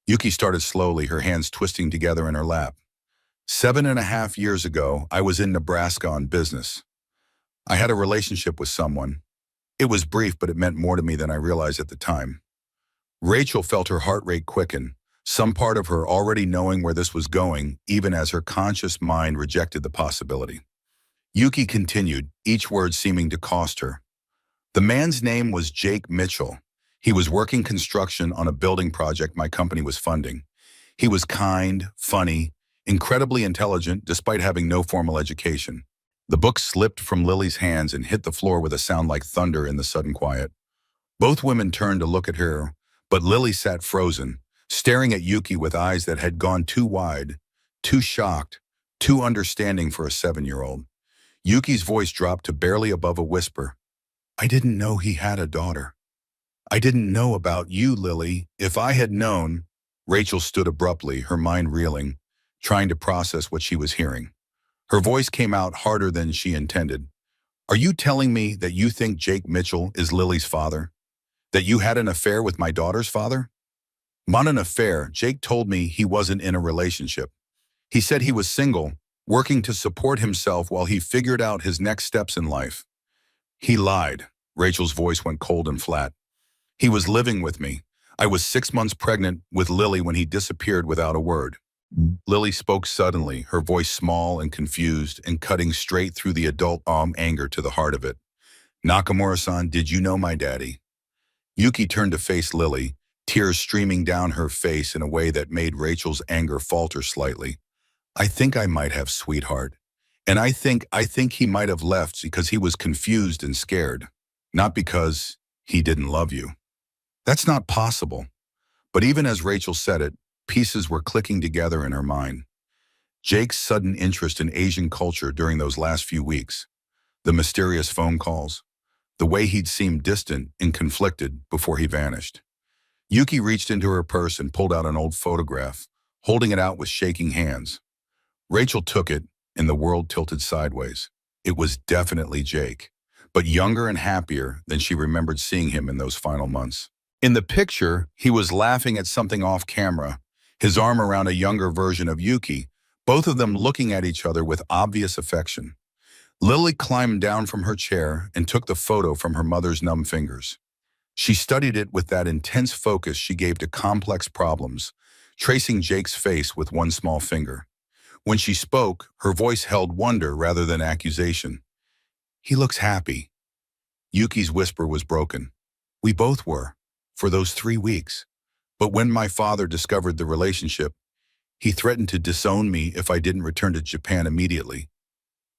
Yuki started slowly, her hands twisting together in her lap. 7.5 years ago, I was in Nebraska on business. I had a relationship with someone. It was brief, but it meant more to me than I realized at the time. Rachel felt her heart rate quicken, some part of her already knowing where this was going, even as her conscious mind rejected the possibility. Yuki continued, each word seeming to cost her. The man's name was Jake Mitchell. He was working construction on a building project my company was funding. He was kind, funny, incredibly intelligent despite having no formal education. The book slipped from Lily's hands and hit the floor with a sound like thunder in the sudden quiet. Both women turned to look at her, but Lily sat frozen, staring at Yuki with eyes that had gone too wide, too shocked, too understanding for a 7-year-old. Yuki's voice dropped to barely above a whisper. I didn't know he had a daughter. I didn't know about you, Lily. If I had known... Rachel stood abruptly, her mind reeling, trying to process what she was hearing. Her voice came out harder than she intended. Are you telling me that you think Jake Mitchell is Lily's father? That you had an affair with my daughter's father? Not an affair. Jake told me he wasn't in a relationship. He said he was single, working to support himself while he figured out his next steps in life. He lied. Rachel's voice went cold and flat. He was living with me. I was 6 months pregnant with Lily when he disappeared without a word. Lily spoke suddenly, her voice small and confused and cutting straight through the adult anger to the heart of it. Nakamura-san, did you know my daddy? Yuki turned to face Lily, tears streaming down her face in a way that made Rachel's anger falter slightly. I think I might have, sweetheart. And I think he might have left because he was confused and scared, not because he didn't love you. That's not possible. But even as Rachel said it, pieces were clicking together in her mind. Jake's sudden interest in Asian culture during those last few weeks, the mysterious phone calls, the way he'd seemed distant and conflicted before he vanished. Yuki reached into her purse and pulled out an old photograph, holding it out with shaking hands. Rachel took it, and the world tilted sideways. It was definitely Jake, but younger and happier than she remembered seeing him in those final months. In the picture, he was laughing at something off camera, his arm around a younger version of Yuki, both of them looking at each other with obvious affection. Lily climbed down from her chair and took the photo from her mother's numb fingers. She studied it with that intense focus she gave to complex problems, tracing Jake's face with one small finger. When she spoke, her voice held wonder rather than accusation. He looks happy. Yuki's whisper was broken. We both were, for those 3 weeks. But when my father discovered the relationship, he threatened to disown me if I didn't return to Japan immediately.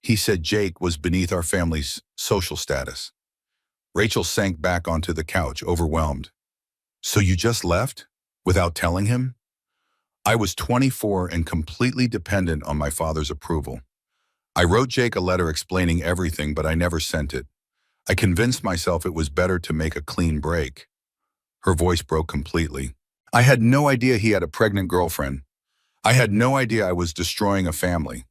He said Jake was beneath our family's social status. Rachel sank back onto the couch, overwhelmed. So you just left? Without telling him? I was 24 and completely dependent on my father's approval. I wrote Jake a letter explaining everything, but I never sent it. I convinced myself it was better to make a clean break. Her voice broke completely. I had no idea he had a pregnant girlfriend. I had no idea I was destroying a family.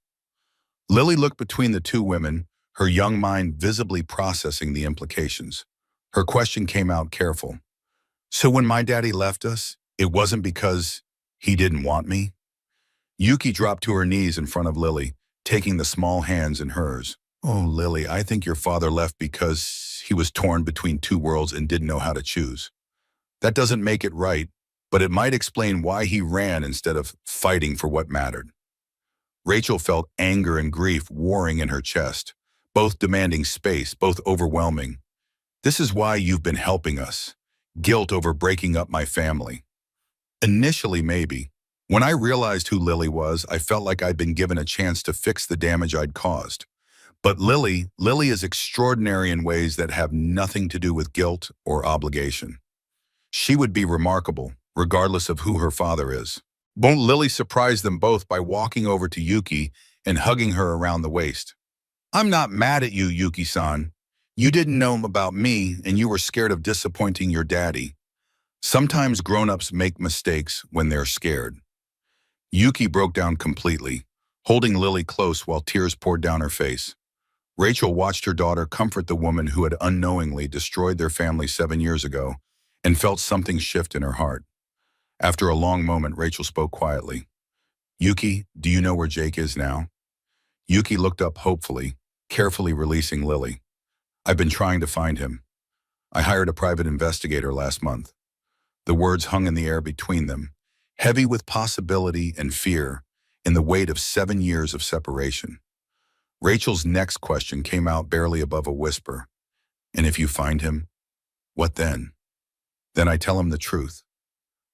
Lily looked between the two women, her young mind visibly processing the implications. Her question came out careful. So when my daddy left us, it wasn't because he didn't want me? Yuki dropped to her knees in front of Lily, taking the small hands in hers. Oh, Lily, I think your father left because he was torn between two worlds and didn't know how to choose. That doesn't make it right, but it might explain why he ran instead of fighting for what mattered. Rachel felt anger and grief warring in her chest, both demanding space, both overwhelming. This is why you've been helping us. Guilt over breaking up my family. Initially, maybe. When I realized who Lily was, I felt like I'd been given a chance to fix the damage I'd caused. But Lily is extraordinary in ways that have nothing to do with guilt or obligation. She would be remarkable, regardless of who her father is. Won't Lily surprise them both by walking over to Yuki and hugging her around the waist? I'm not mad at you, Yuki-san. You didn't know about me and you were scared of disappointing your daddy. Sometimes grown-ups make mistakes when they're scared. Yuki broke down completely, holding Lily close while tears poured down her face. Rachel watched her daughter comfort the woman who had unknowingly destroyed their family 7 years ago and felt something shift in her heart. After a long moment, Rachel spoke quietly. Yuki, do you know where Jake is now? Yuki looked up hopefully, carefully releasing Lily. I've been trying to find him. I hired a private investigator last month. The words hung in the air between them, heavy with possibility and fear in the weight of 7 years of separation. Rachel's next question came out barely above a whisper. And if you find him, what then? Then I tell him the truth.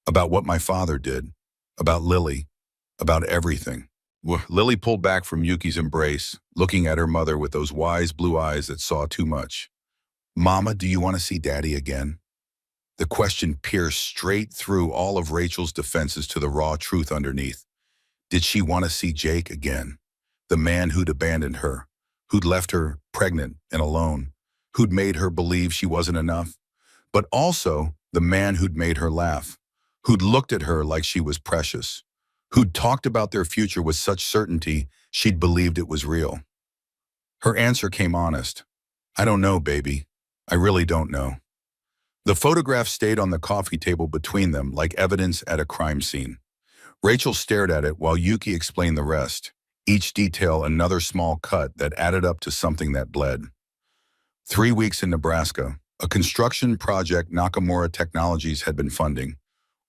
About what my father did, about Lily, about everything. Lily pulled back from Yuki's embrace, looking at her mother with those wise blue eyes that saw too much. Mama, do you want to see Daddy again? The question pierced straight through all of Rachel's defenses to the raw truth underneath. Did she want to see Jake again? The man who'd abandoned her, who'd left her pregnant and alone, who'd made her believe she wasn't enough, but also the man who'd made her laugh, who'd looked at her like she was precious, who'd talked about their future with such certainty she'd believed it was real. Her answer came honest. I don't know, baby. I really don't know. The photograph stayed on the coffee table between them like evidence at a crime scene. Rachel stared at it while Yuki explained the rest, each detail another small cut that added up to something that bled. 3 weeks in Nebraska, a construction project Nakamura Technologies had been funding.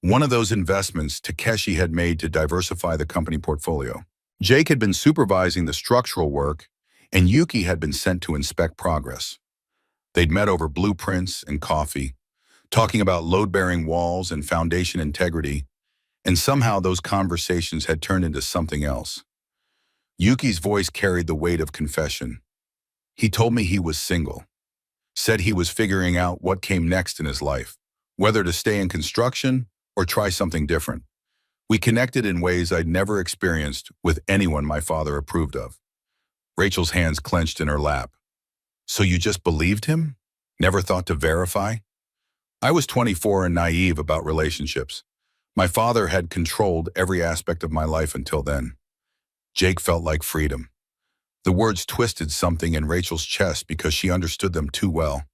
One of those investments Takeshi had made to diversify the company portfolio. Jake had been supervising the structural work, and Yuki had been sent to inspect progress. They'd met over blueprints and coffee, talking about load-bearing walls and foundation integrity, and somehow those conversations had turned into something else. Yuki's voice carried the weight of confession. He told me he was single, said he was figuring out what came next in his life, whether to stay in construction or try something different. We connected in ways I'd never experienced with anyone my father approved of. Rachel's hands clenched in her lap. So you just believed him? Never thought to verify? I was 24 and naive about relationships. My father had controlled every aspect of my life until then. Jake felt like freedom. The words twisted something in Rachel's chest because she understood them too well.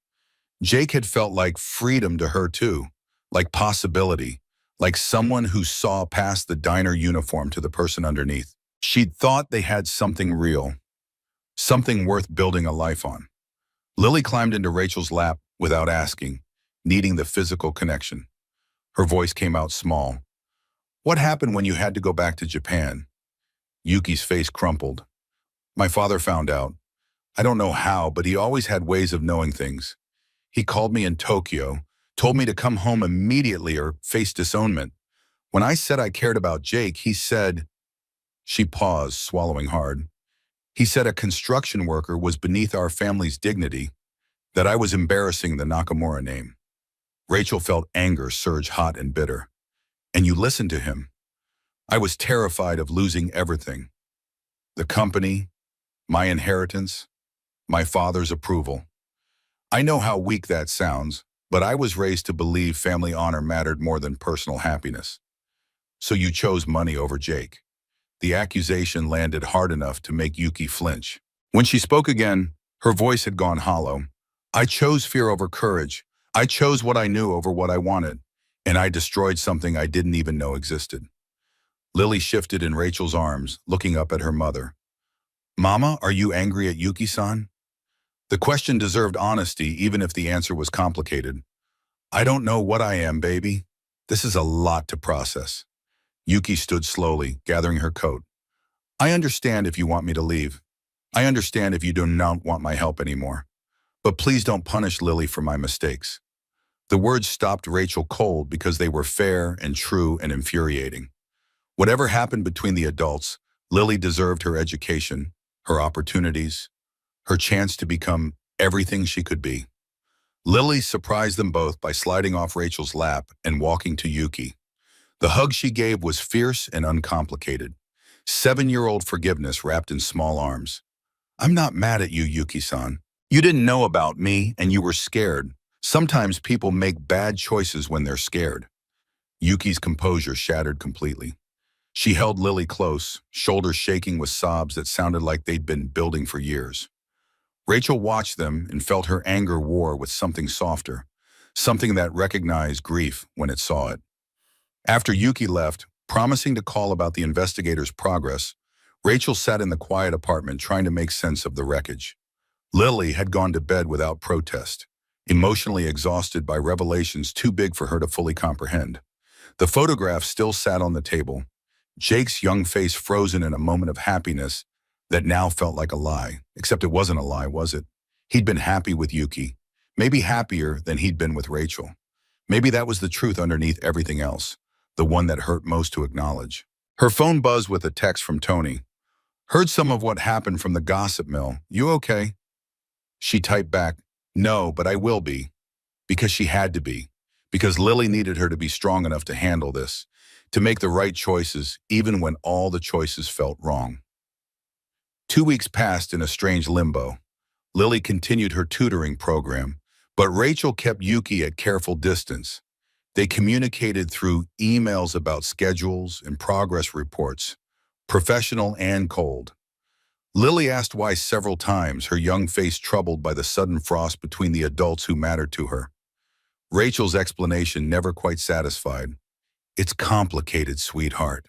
Jake had felt like freedom to her too, like possibility, like someone who saw past the diner uniform to the person underneath. She'd thought they had something real, something worth building a life on. Lily climbed into Rachel's lap without asking, needing the physical connection. Her voice came out small. What happened when you had to go back to Japan? Yuki's face crumpled. My father found out. I don't know how, but he always had ways of knowing things. He called me in Tokyo, told me to come home immediately or face disownment. When I said I cared about Jake, he said... She paused, swallowing hard. He said a construction worker was beneath our family's dignity, that I was embarrassing the Nakamura name. Rachel felt anger surge hot and bitter. And you listened to him. I was terrified of losing everything. The company, my inheritance, my father's approval. I know how weak that sounds, but I was raised to believe family honor mattered more than personal happiness. So you chose money over Jake. The accusation landed hard enough to make Yuki flinch. When she spoke again, Her voice had gone hollow. I chose fear over courage. I chose what I knew over what I wanted. And I destroyed something I didn't even know existed. Lily shifted in Rachel's arms, looking up at her mother. Mama, are you angry at Yuki-san? The question deserved honesty, even if the answer was complicated. I don't know what I am, baby. This is a lot to process. Yuki stood slowly, gathering her coat. I understand if you want me to leave. I understand if you do not want my help anymore. But please don't punish Lily for my mistakes. The words stopped Rachel cold because they were fair and true and infuriating. Whatever happened between the adults, Lily deserved her education, her opportunities, her chance to become everything she could be. Lily surprised them both by sliding off Rachel's lap and walking to Yuki. The hug she gave was fierce and uncomplicated. 7-year-old forgiveness wrapped in small arms. I'm not mad at you, Yuki-san. You didn't know about me and you were scared. Sometimes people make bad choices when they're scared. Yuki's composure shattered completely. She held Lily close, shoulders shaking with sobs that sounded like they'd been building for years. Rachel watched them and felt her anger war with something softer, something that recognized grief when it saw it. After Yuki left, promising to call about the investigators' progress, Rachel sat in the quiet apartment trying to make sense of the wreckage. Lily had gone to bed without protest, emotionally exhausted by revelations too big for her to fully comprehend. The photograph still sat on the table, Jake's young face frozen in a moment of happiness that now felt like a lie. Except it wasn't a lie, was it? He'd been happy with Yuki, maybe happier than he'd been with Rachel. Maybe that was the truth underneath everything else, the one that hurt most to acknowledge. Her phone buzzed with a text from Tony. Heard some of what happened from the gossip mill. You okay? She typed back, no, but I will be. Because she had to be. Because Lily needed her to be strong enough to handle this, to make the right choices even when all the choices felt wrong. 2 weeks passed in a strange limbo. Lily continued her tutoring program, but Rachel kept Yuki at careful distance. They communicated through emails about schedules and progress reports, professional and cold. Lily asked why several times, her young face troubled by the sudden frost between the adults who mattered to her. Rachel's explanation never quite satisfied. It's complicated, sweetheart.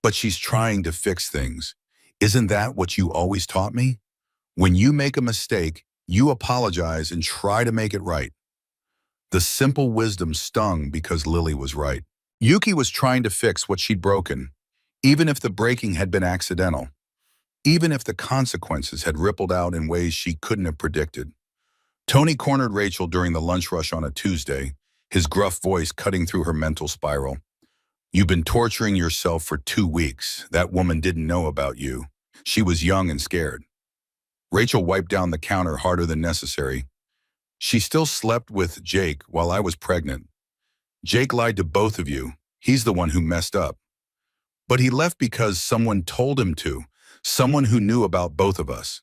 But she's trying to fix things. Isn't that what you always taught me? When you make a mistake, you apologize and try to make it right. The simple wisdom stung because Lily was right. Yuki was trying to fix what she'd broken, even if the breaking had been accidental, even if the consequences had rippled out in ways she couldn't have predicted. Tony cornered Rachel during the lunch rush on a Tuesday, his gruff voice cutting through her mental spiral. You've been torturing yourself for 2 weeks. That woman didn't know about you. She was young and scared. Rachel wiped down the counter harder than necessary. She still slept with Jake while I was pregnant. Jake lied to both of you. He's the one who messed up. But he left because someone told him to, someone who knew about both of us.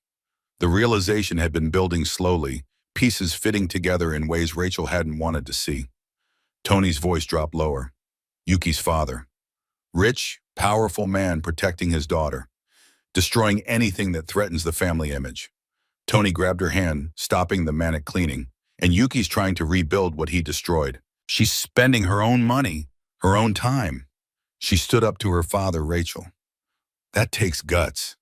The realization had been building slowly, pieces fitting together in ways Rachel hadn't wanted to see. Tony's voice dropped lower. Yuki's father. Rich, powerful man protecting his daughter, destroying anything that threatens the family image. Tony grabbed her hand, stopping the manic cleaning, and Yuki's trying to rebuild what he destroyed. She's spending her own money, her own time. She stood up to her father, Rachel. That takes guts.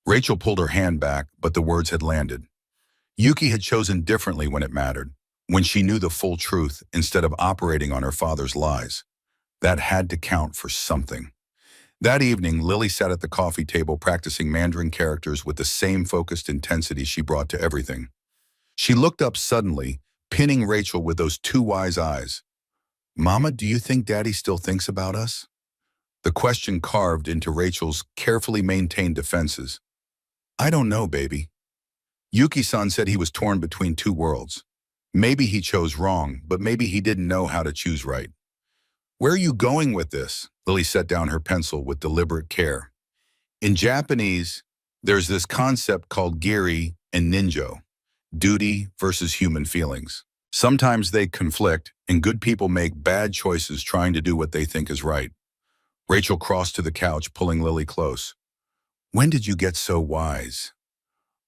Rachel pulled her hand back, but the words had landed. Yuki had chosen differently when it mattered, when she knew the full truth instead of operating on her father's lies. That had to count for something. That evening, Lily sat at the coffee table practicing Mandarin characters with the same focused intensity she brought to everything. She looked up suddenly, pinning Rachel with those two wise eyes. Mama, do you think Daddy still thinks about us? The question carved into Rachel's carefully maintained defenses. I don't know, baby. Yuki-san said he was torn between two worlds. Maybe he chose wrong, but maybe he didn't know how to choose right. Where are you going with this? Lily set down her pencil with deliberate care. In Japanese, there's this concept called giri and ninjo, duty versus human feelings. Sometimes they conflict, and good people make bad choices trying to do what they think is right. Rachel crossed to the couch, pulling Lily close. When did you get so wise?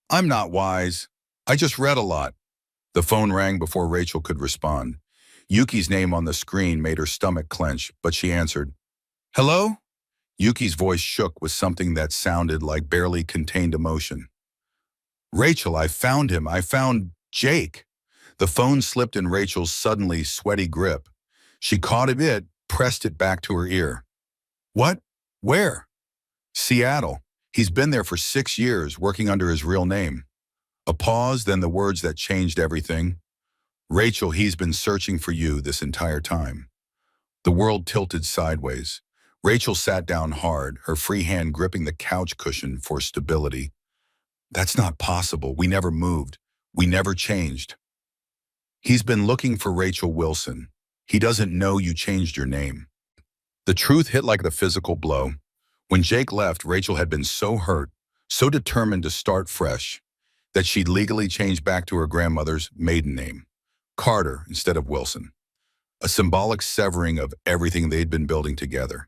I'm not wise. I just read a lot. The phone rang before Rachel could respond. Yuki's name on the screen made her stomach clench, but she answered. Hello? Yuki's voice shook with something that sounded like barely contained emotion. Rachel, I found him. I found Jake. The phone slipped in Rachel's suddenly sweaty grip. She caught it, pressed it back to her ear. What? Where? Seattle. He's been there for 6 years, working under his real name. A pause, then the words that changed everything. Rachel, he's been searching for you this entire time. The world tilted sideways. Rachel sat down hard, her free hand gripping the couch cushion for stability. That's not possible. We never moved. We never changed. He's been looking for Rachel Wilson. He doesn't know you changed your name. The truth hit like the physical blow. When Jake left, Rachel had been so hurt, so determined to start fresh, that she'd legally changed back to her grandmother's maiden name, Carter instead of Wilson, a symbolic severing of everything they'd been building together.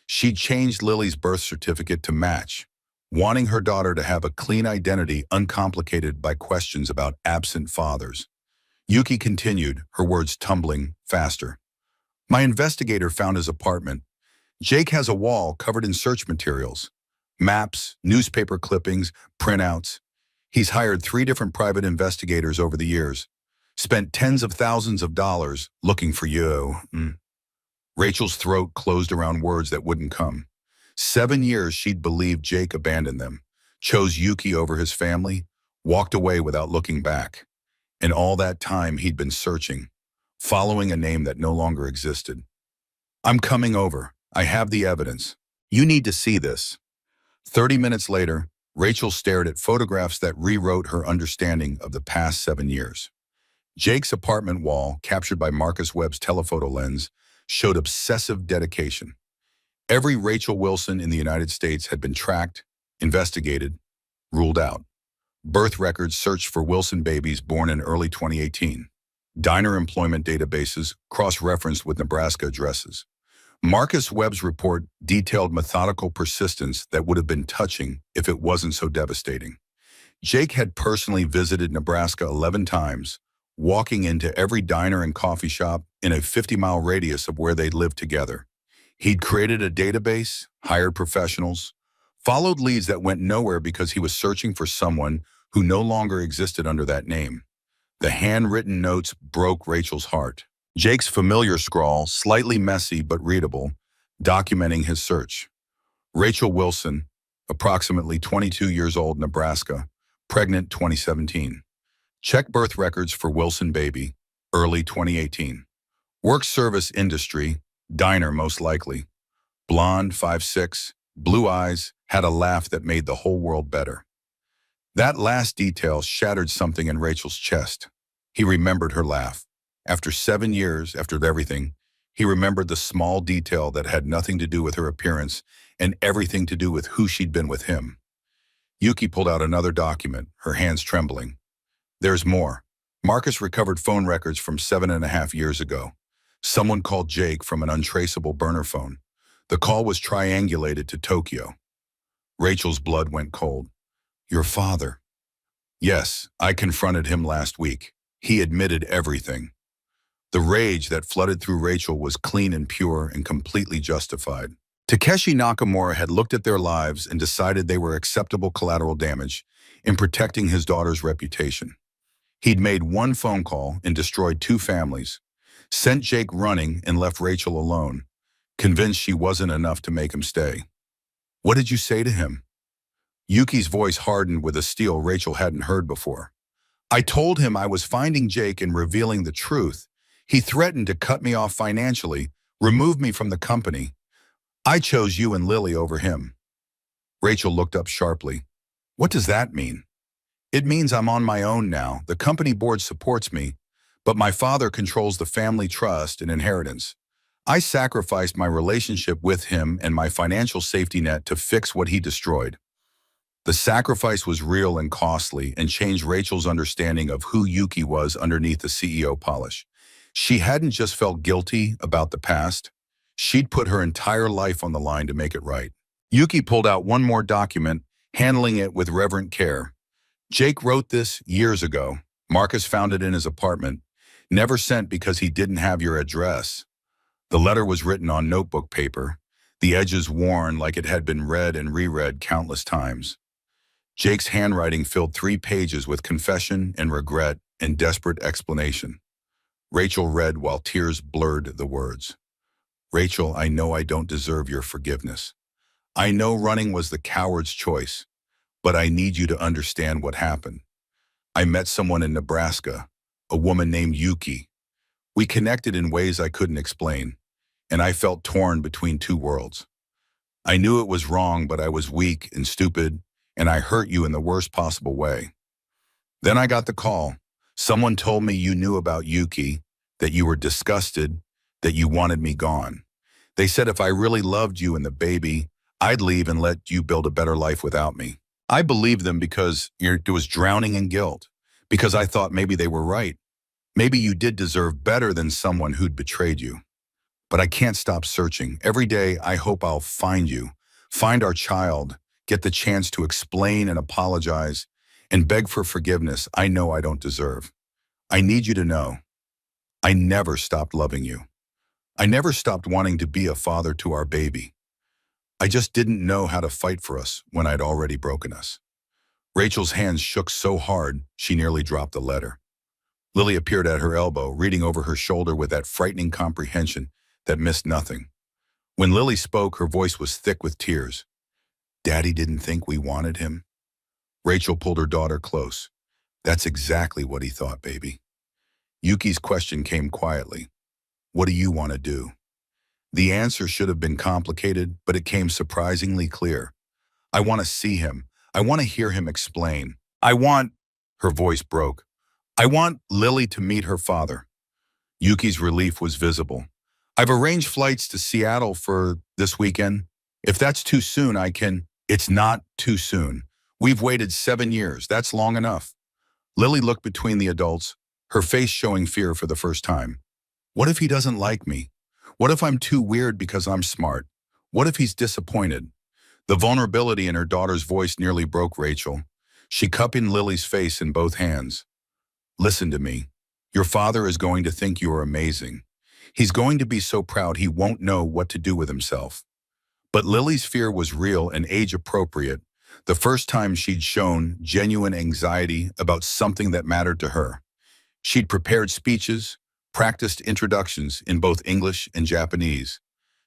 She'd changed Lily's birth certificate to match, wanting her daughter to have a clean identity uncomplicated by questions about absent fathers. Yuki continued, her words tumbling faster. My investigator found his apartment. Jake has a wall covered in search materials, maps, newspaper clippings, printouts. He's hired 3 different private investigators over the years, spent tens of thousands of dollars looking for you. Rachel's throat closed around words that wouldn't come. 7 years she'd believed Jake abandoned them, chose Yuki over his family, walked away without looking back. And all that time he'd been searching, following a name that no longer existed. I'm coming over. I have the evidence. You need to see this. 30 minutes later, Rachel stared at photographs that rewrote her understanding of the past 7 years. Jake's apartment wall, captured by Marcus Webb's telephoto lens, showed obsessive dedication. Every Rachel Wilson in the United States had been tracked, investigated, ruled out. Birth records searched for Wilson babies born in early 2018. Diner employment databases cross-referenced with Nebraska addresses. Marcus Webb's report detailed methodical persistence that would have been touching if it wasn't so devastating. Jake had personally visited Nebraska 11 times, walking into every diner and coffee shop in a 50-mile radius of where they'd lived together. He'd created a database, hired professionals, followed leads that went nowhere because he was searching for someone who no longer existed under that name. The handwritten notes broke Rachel's heart. Jake's familiar scrawl, slightly messy but readable, documenting his search. Rachel Wilson, approximately 22 years old, Nebraska, pregnant 2017. Check birth records for Wilson baby, early 2018. Work service industry, diner most likely. Blonde, 5'6", blue eyes, had a laugh that made the whole world better. That last detail shattered something in Rachel's chest. He remembered her laugh. After 7 years, after everything, he remembered the small detail that had nothing to do with her appearance and everything to do with who she'd been with him. Yuki pulled out another document, her hands trembling. There's more. Marcus recovered phone records from 7.5 years ago. Someone called Jake from an untraceable burner phone. The call was triangulated to Tokyo. Rachel's blood went cold. Your father. Yes, I confronted him last week. He admitted everything. The rage that flooded through Rachel was clean and pure and completely justified. Takeshi Nakamura had looked at their lives and decided they were acceptable collateral damage in protecting his daughter's reputation. He'd made one phone call and destroyed 2 families, sent Jake running and left Rachel alone, convinced she wasn't enough to make him stay. What did you say to him? Yuki's voice hardened with a steel Rachel hadn't heard before. I told him I was finding Jake and revealing the truth. He threatened to cut me off financially, remove me from the company. I chose you and Lily over him. Rachel looked up sharply. What does that mean? It means I'm on my own now. The company board supports me, but my father controls the family trust and inheritance. I sacrificed my relationship with him and my financial safety net to fix what he destroyed. The sacrifice was real and costly and changed Rachel's understanding of who Yuki was underneath the CEO polish. She hadn't just felt guilty about the past. She'd put her entire life on the line to make it right. Yuki pulled out one more document, handling it with reverent care. Jake wrote this years ago. Marcus found it in his apartment. Never sent because he didn't have your address. The letter was written on notebook paper, the edges worn like it had been read and reread countless times. Jake's handwriting filled 3 pages with confession and regret and desperate explanation. Rachel read while tears blurred the words. Rachel, I know I don't deserve your forgiveness. I know running was the coward's choice, but I need you to understand what happened. I met someone in Nebraska, a woman named Yuki. We connected in ways I couldn't explain, and I felt torn between 2 worlds. I knew it was wrong, but I was weak and stupid, and I hurt you in the worst possible way. Then I got the call. Someone told me you knew about Yuki, that you were disgusted, that you wanted me gone. They said if I really loved you and the baby, I'd leave and let you build a better life without me. I believed them because it was drowning in guilt, because I thought maybe they were right. Maybe you did deserve better than someone who'd betrayed you. But I can't stop searching. Every day I hope I'll find you, find our child, get the chance to explain and apologize, and beg for forgiveness I know I don't deserve. I need you to know, I never stopped loving you. I never stopped wanting to be a father to our baby. I just didn't know how to fight for us when I'd already broken us. Rachel's hands shook so hard, she nearly dropped the letter. Lily appeared at her elbow, reading over her shoulder with that frightening comprehension that missed nothing. When Lily spoke, her voice was thick with tears. Daddy didn't think we wanted him. Rachel pulled her daughter close. That's exactly what he thought, baby. Yuki's question came quietly. What do you want to do? The answer should have been complicated, but it came surprisingly clear. I want to see him. I want to hear him explain. Her voice broke. I want Lily to meet her father. Yuki's relief was visible. I've arranged flights to Seattle for this weekend. If that's too soon, It's not too soon. We've waited 7 years. That's long enough. Lily looked between the adults, her face showing fear for the first time. What if he doesn't like me? What if I'm too weird because I'm smart? What if he's disappointed? The vulnerability in her daughter's voice nearly broke Rachel. She cupped Lily's face in both hands. Listen to me. Your father is going to think you are amazing. He's going to be so proud he won't know what to do with himself. But Lily's fear was real and age-appropriate, the first time she'd shown genuine anxiety about something that mattered to her. She'd prepared speeches, practiced introductions in both English and Japanese,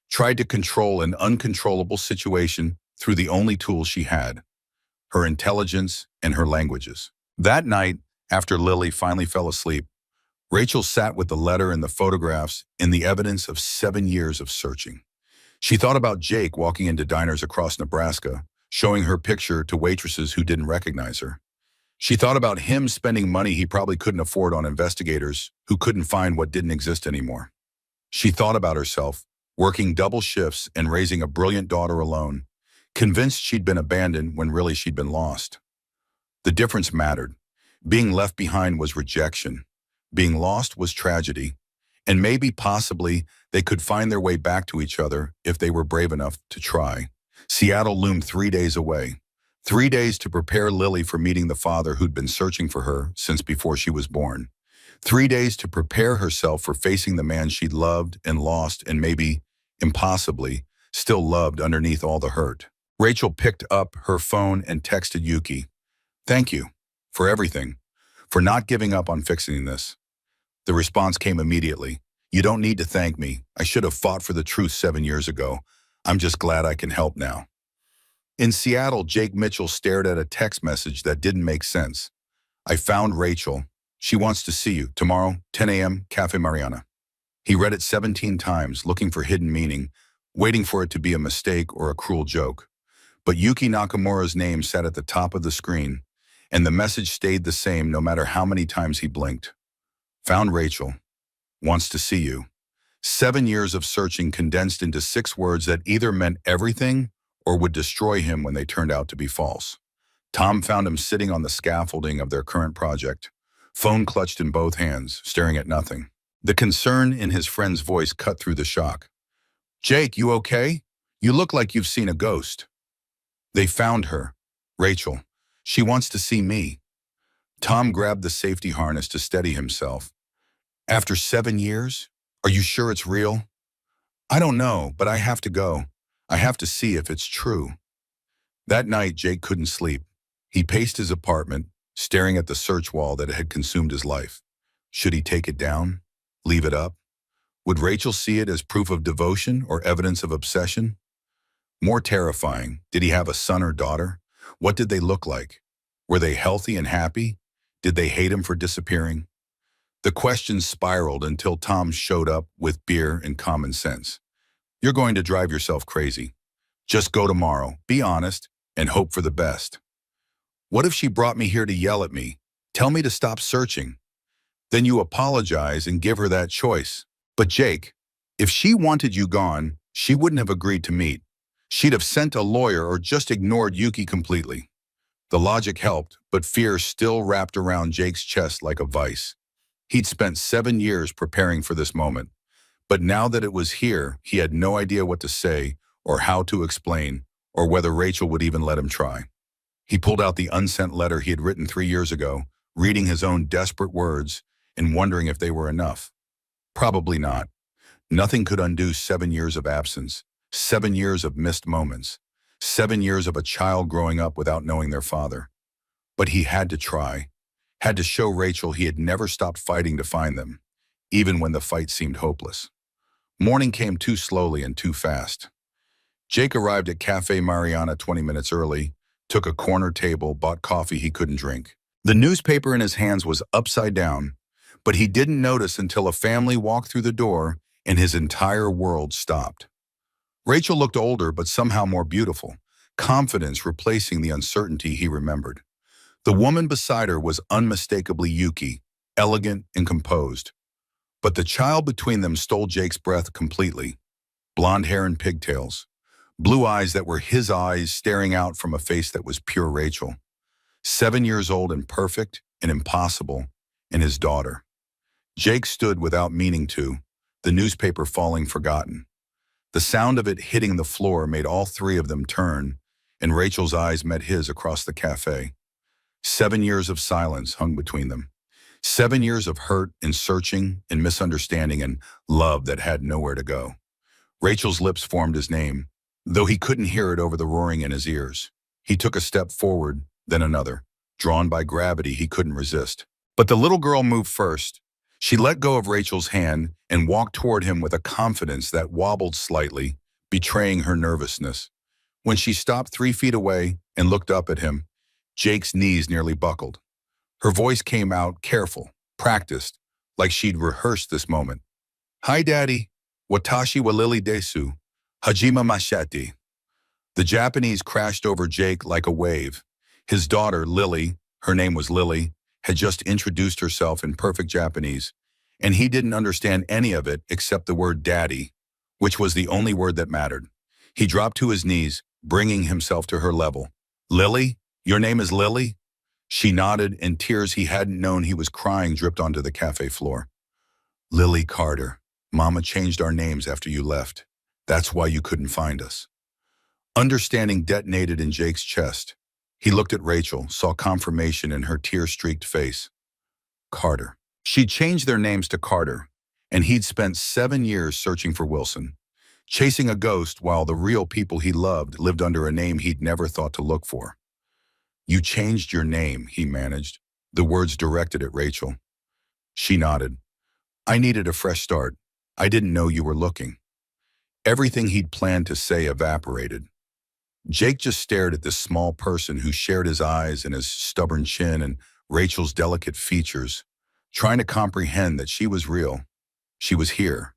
tried to control an uncontrollable situation through the only tools she had, her intelligence and her languages. That night, after Lily finally fell asleep, Rachel sat with the letter and the photographs and the evidence of 7 years of searching. She thought about Jake walking into diners across Nebraska, showing her picture to waitresses who didn't recognize her. She thought about him spending money he probably couldn't afford on investigators who couldn't find what didn't exist anymore. She thought about herself, working double shifts and raising a brilliant daughter alone, convinced she'd been abandoned when really she'd been lost. The difference mattered. Being left behind was rejection. Being lost was tragedy. And maybe, possibly, they could find their way back to each other if they were brave enough to try. Seattle loomed 3 days away. 3 days to prepare Lily for meeting the father who'd been searching for her since before she was born. 3 days to prepare herself for facing the man she'd loved and lost and maybe, impossibly, still loved underneath all the hurt. Rachel picked up her phone and texted Yuki. Thank you for everything, for not giving up on fixing this. The response came immediately. You don't need to thank me. I should have fought for the truth 7 years ago. I'm just glad I can help now. In Seattle, Jake Mitchell stared at a text message that didn't make sense. I found Rachel. She wants to see you. Tomorrow, 10 a.m., Cafe Mariana. He read it 17 times, looking for hidden meaning, waiting for it to be a mistake or a cruel joke. But Yuki Nakamura's name sat at the top of the screen, and the message stayed the same no matter how many times he blinked. Found Rachel. Wants to see you. 7 years of searching condensed into 6 words that either meant everything or would destroy him when they turned out to be false. Tom found him sitting on the scaffolding of their current project, phone clutched in both hands, staring at nothing. The concern in his friend's voice cut through the shock. Jake, you okay? You look like you've seen a ghost. They found her. Rachel. She wants to see me. Tom grabbed the safety harness to steady himself. After 7 years? Are you sure it's real? I don't know, but I have to go. I have to see if it's true. That night, Jake couldn't sleep. He paced his apartment, staring at the search wall that had consumed his life. Should he take it down? Leave it up? Would Rachel see it as proof of devotion or evidence of obsession? More terrifying, did he have a son or daughter? What did they look like? Were they healthy and happy? Did they hate him for disappearing? The questions spiraled until Tom showed up with beer and common sense. You're going to drive yourself crazy. Just go tomorrow, be honest, and hope for the best. What if she brought me here to yell at me? Tell me to stop searching. Then you apologize and give her that choice. But Jake, if she wanted you gone, she wouldn't have agreed to meet. She'd have sent a lawyer or just ignored Yuki completely. The logic helped, but fear still wrapped around Jake's chest like a vice. He'd spent 7 years preparing for this moment, but now that it was here, he had no idea what to say or how to explain, or whether Rachel would even let him try. He pulled out the unsent letter he had written 3 years ago, reading his own desperate words and wondering if they were enough. Probably not. Nothing could undo 7 years of absence, 7 years of missed moments, 7 years of a child growing up without knowing their father. But he had to try, had to show Rachel he had never stopped fighting to find them, even when the fight seemed hopeless. Morning came too slowly and too fast. Jake arrived at Cafe Mariana 20 minutes early, took a corner table, bought coffee he couldn't drink. The newspaper in his hands was upside down, but he didn't notice until a family walked through the door and his entire world stopped. Rachel looked older but somehow more beautiful, confidence replacing the uncertainty he remembered. The woman beside her was unmistakably Yuki, elegant and composed. But the child between them stole Jake's breath completely. Blonde hair and pigtails. Blue eyes that were his eyes staring out from a face that was pure Rachel. 7 years old and perfect and impossible, and his daughter. Jake stood without meaning to, the newspaper falling forgotten. The sound of it hitting the floor made all three of them turn, and Rachel's eyes met his across the cafe. 7 years of silence hung between them. 7 years of hurt and searching and misunderstanding and love that had nowhere to go. Rachel's lips formed his name, though he couldn't hear it over the roaring in his ears. He took a step forward, then another. Drawn by gravity, he couldn't resist. But the little girl moved first. She let go of Rachel's hand and walked toward him with a confidence that wobbled slightly, betraying her nervousness. When she stopped 3 feet away and looked up at him, Jake's knees nearly buckled. Her voice came out careful, practiced, like she'd rehearsed this moment. Hi, Daddy. Watashi wa Lily desu. Hajima mashati. The Japanese crashed over Jake like a wave. His daughter, Lily, her name was Lily, had just introduced herself in perfect Japanese, and he didn't understand any of it except the word daddy, which was the only word that mattered. He dropped to his knees, bringing himself to her level. Lily? Your name is Lily? She nodded, and tears he hadn't known he was crying dripped onto the cafe floor. Lily Carter. Mama changed our names after you left. That's why you couldn't find us. Understanding detonated in Jake's chest. He looked at Rachel, saw confirmation in her tear-streaked face. Carter. She'd changed their names to Carter, and he'd spent 7 years searching for Wilson, chasing a ghost while the real people he loved lived under a name he'd never thought to look for. You changed your name, he managed, the words directed at Rachel. She nodded. I needed a fresh start. I didn't know you were looking. Everything he'd planned to say evaporated. Jake just stared at this small person who shared his eyes and his stubborn chin and Rachel's delicate features, trying to comprehend that she was real. She was here.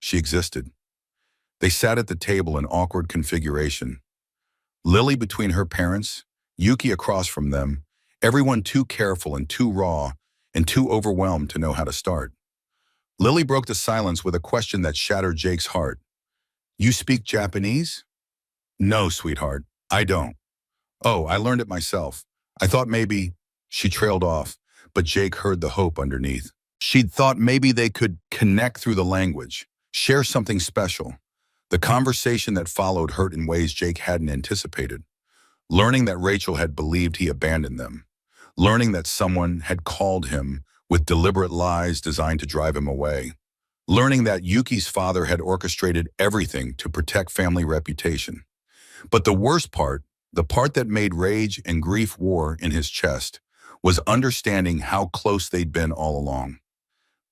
She existed. They sat at the table in awkward configuration. Lily between her parents, Yuki across from them, everyone too careful and too raw and too overwhelmed to know how to start. Lily broke the silence with a question that shattered Jake's heart. You speak Japanese? No, sweetheart, I don't. Oh, I learned it myself. I thought maybe, she trailed off, but Jake heard the hope underneath. She'd thought maybe they could connect through the language, share something special. The conversation that followed hurt in ways Jake hadn't anticipated. Learning that Rachel had believed he abandoned them. learning that someone had called him with deliberate lies designed to drive him away, learning that Yuki's father had orchestrated everything to protect family reputation. But the worst part, the part that made rage and grief war in his chest, was understanding how close they'd been all along.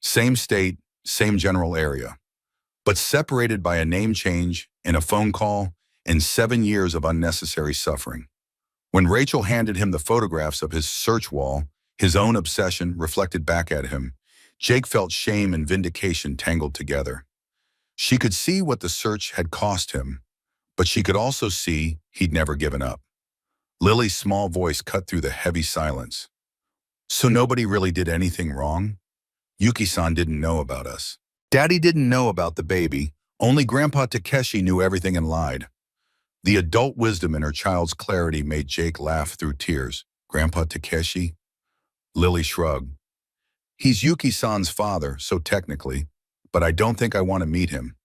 Same state, same general area, but separated by a name change and a phone call and 7 years of unnecessary suffering. When Rachel handed him the photographs of his search wall, his own obsession reflected back at him, Jake felt shame and vindication tangled together. She could see what the search had cost him, but she could also see he'd never given up. Lily's small voice cut through the heavy silence. So nobody really did anything wrong? Yuki-san didn't know about us. Daddy didn't know about the baby. Only Grandpa Takeshi knew everything and lied. The adult wisdom in her child's clarity made Jake laugh through tears. Grandpa Takeshi? Lily shrugged. He's Yuki-san's father, so technically, but I don't think I want to meet him.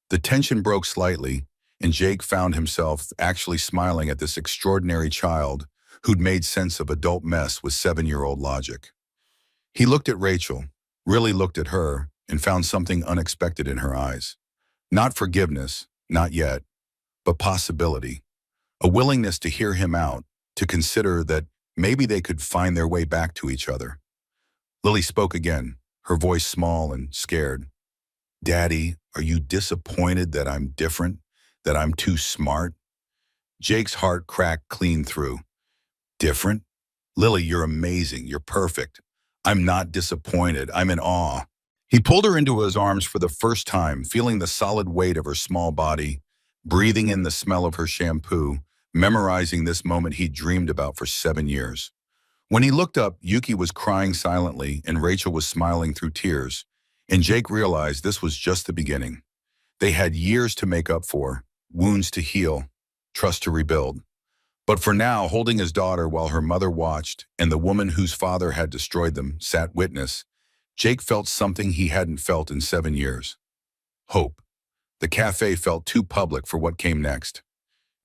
The tension broke slightly, and Jake found himself actually smiling at this extraordinary child who'd made sense of adult mess with 7-year-old logic. He looked at Rachel, really looked at her, and found something unexpected in her eyes. Not forgiveness, not yet, but possibility. A willingness to hear him out, to consider that maybe they could find their way back to each other. Lily spoke again, her voice small and scared. Daddy, are you disappointed that I'm different, that I'm too smart? Jake's heart cracked clean through. Different? Lily, you're amazing. You're perfect. I'm not disappointed. I'm in awe. He pulled her into his arms for the first time, feeling the solid weight of her small body, breathing in the smell of her shampoo, memorizing this moment he'd dreamed about for 7 years. When he looked up, Yuki was crying silently and Rachel was smiling through tears, and Jake realized this was just the beginning. They had years to make up for, wounds to heal, trust to rebuild. But for now, holding his daughter while her mother watched and the woman whose father had destroyed them sat witness, Jake felt something he hadn't felt in 7 years. Hope. The cafe felt too public for what came next.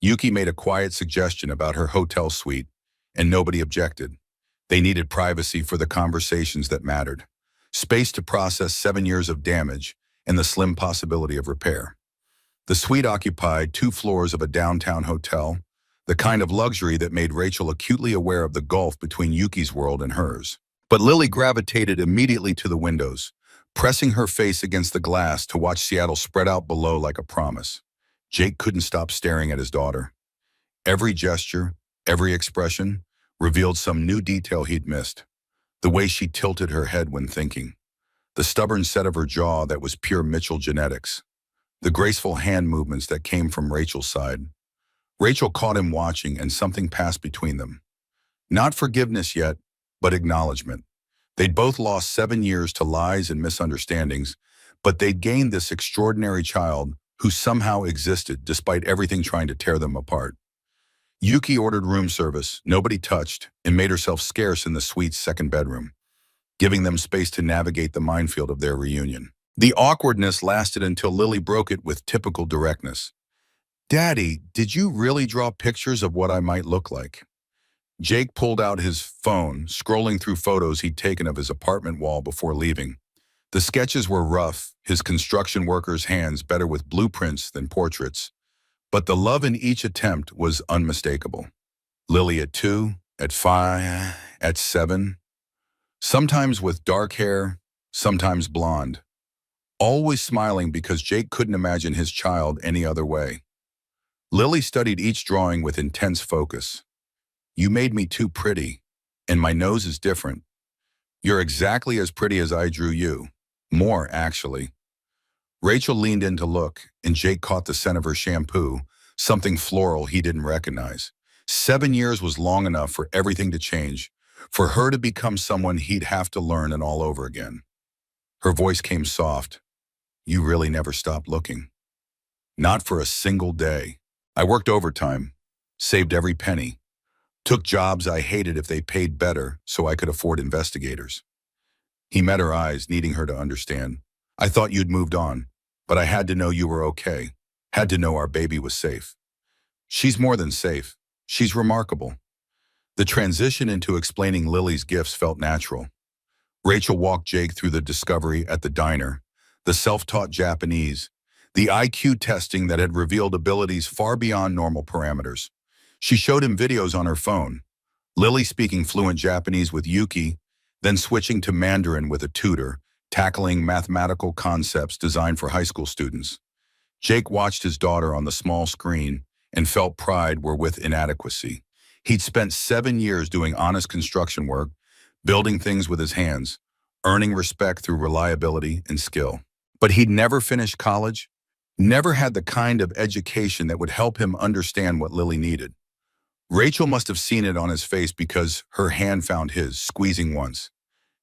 Yuki made a quiet suggestion about her hotel suite, and nobody objected. They needed privacy for the conversations that mattered, space to process 7 years of damage, and the slim possibility of repair. The suite occupied 2 floors of a downtown hotel, the kind of luxury that made Rachel acutely aware of the gulf between Yuki's world and hers. But Lily gravitated immediately to the windows, pressing her face against the glass to watch Seattle spread out below like a promise. Jake couldn't stop staring at his daughter. Every gesture, every expression, revealed some new detail he'd missed. The way she tilted her head when thinking. The stubborn set of her jaw that was pure Mitchell genetics. The graceful hand movements that came from Rachel's side. Rachel caught him watching and something passed between them. Not forgiveness yet, but acknowledgement. They'd both lost 7 years to lies and misunderstandings, but they'd gained this extraordinary child who somehow existed despite everything trying to tear them apart. Yuki ordered room service, nobody touched, and made herself scarce in the suite's second bedroom, giving them space to navigate the minefield of their reunion. The awkwardness lasted until Lily broke it with typical directness. Daddy, did you really draw pictures of what I might look like? Jake pulled out his phone, scrolling through photos he'd taken of his apartment wall before leaving. The sketches were rough, his construction worker's hands better with blueprints than portraits, but the love in each attempt was unmistakable. Lily at 2, at 5, at 7, sometimes with dark hair, sometimes blonde, always smiling because Jake couldn't imagine his child any other way. Lily studied each drawing with intense focus. You made me too pretty, and my nose is different. You're exactly as pretty as I drew you. More, actually. Rachel leaned in to look, and Jake caught the scent of her shampoo, something floral he didn't recognize. 7 years was long enough for everything to change, for her to become someone he'd have to learn and all over again. Her voice came soft. You really never stopped looking. Not for a single day. I worked overtime, saved every penny, took jobs I hated if they paid better so I could afford investigators. He met her eyes, needing her to understand. I thought you'd moved on, but I had to know you were okay, had to know our baby was safe. She's more than safe. She's remarkable. The transition into explaining Lily's gifts felt natural. Rachel walked Jake through the discovery at the diner, the self-taught Japanese, the IQ testing that had revealed abilities far beyond normal parameters. She showed him videos on her phone, Lily speaking fluent Japanese with Yuki, then switching to Mandarin with a tutor, tackling mathematical concepts designed for high school students. Jake watched his daughter on the small screen and felt pride were with inadequacy. He'd spent 7 years doing honest construction work, building things with his hands, earning respect through reliability and skill. But he'd never finished college, never had the kind of education that would help him understand what Lily needed. Rachel must have seen it on his face because her hand found his, squeezing once.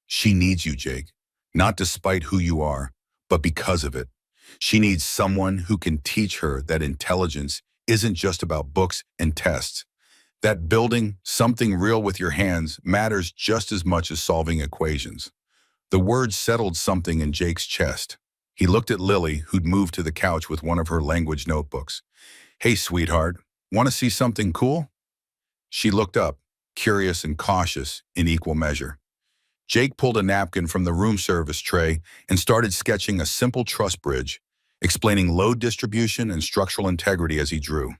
She needs you, Jake, not despite who you are, but because of it. She needs someone who can teach her that intelligence isn't just about books and tests, that building something real with your hands matters just as much as solving equations. The words settled something in Jake's chest. He looked at Lily, who'd moved to the couch with one of her language notebooks. "Hey, sweetheart, want to see something cool?" She looked up, curious and cautious in equal measure. Jake pulled a napkin from the room service tray and started sketching a simple truss bridge, explaining load distribution and structural integrity as he drew.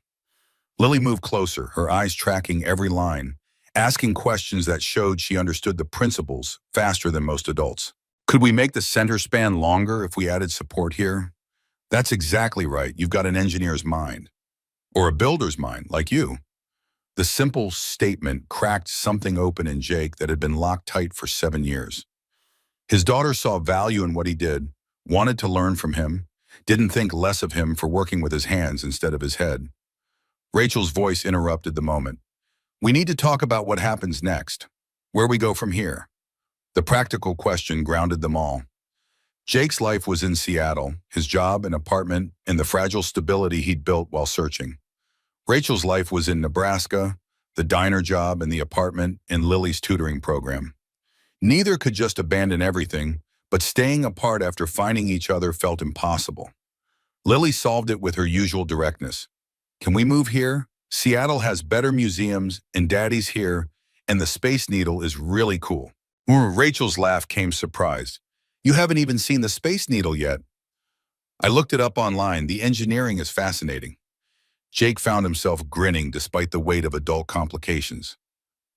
Lily moved closer, her eyes tracking every line, asking questions that showed she understood the principles faster than most adults. "Could we make the center span longer if we added support here?" "That's exactly right. You've got an engineer's mind. Or a builder's mind, like you." The simple statement cracked something open in Jake that had been locked tight for 7 years. His daughter saw value in what he did, wanted to learn from him, didn't think less of him for working with his hands instead of his head. Rachel's voice interrupted the moment. "We need to talk about what happens next, where we go from here." The practical question grounded them all. Jake's life was in Seattle, his job, an apartment, and the fragile stability he'd built while searching. Rachel's life was in Nebraska, the diner job and the apartment, and Lily's tutoring program. Neither could just abandon everything, but staying apart after finding each other felt impossible. Lily solved it with her usual directness. "Can we move here? Seattle has better museums, and Daddy's here, and the Space Needle is really cool." Rachel's laugh came surprised. "You haven't even seen the Space Needle yet." "I looked it up online. The engineering is fascinating." Jake found himself grinning despite the weight of adult complications.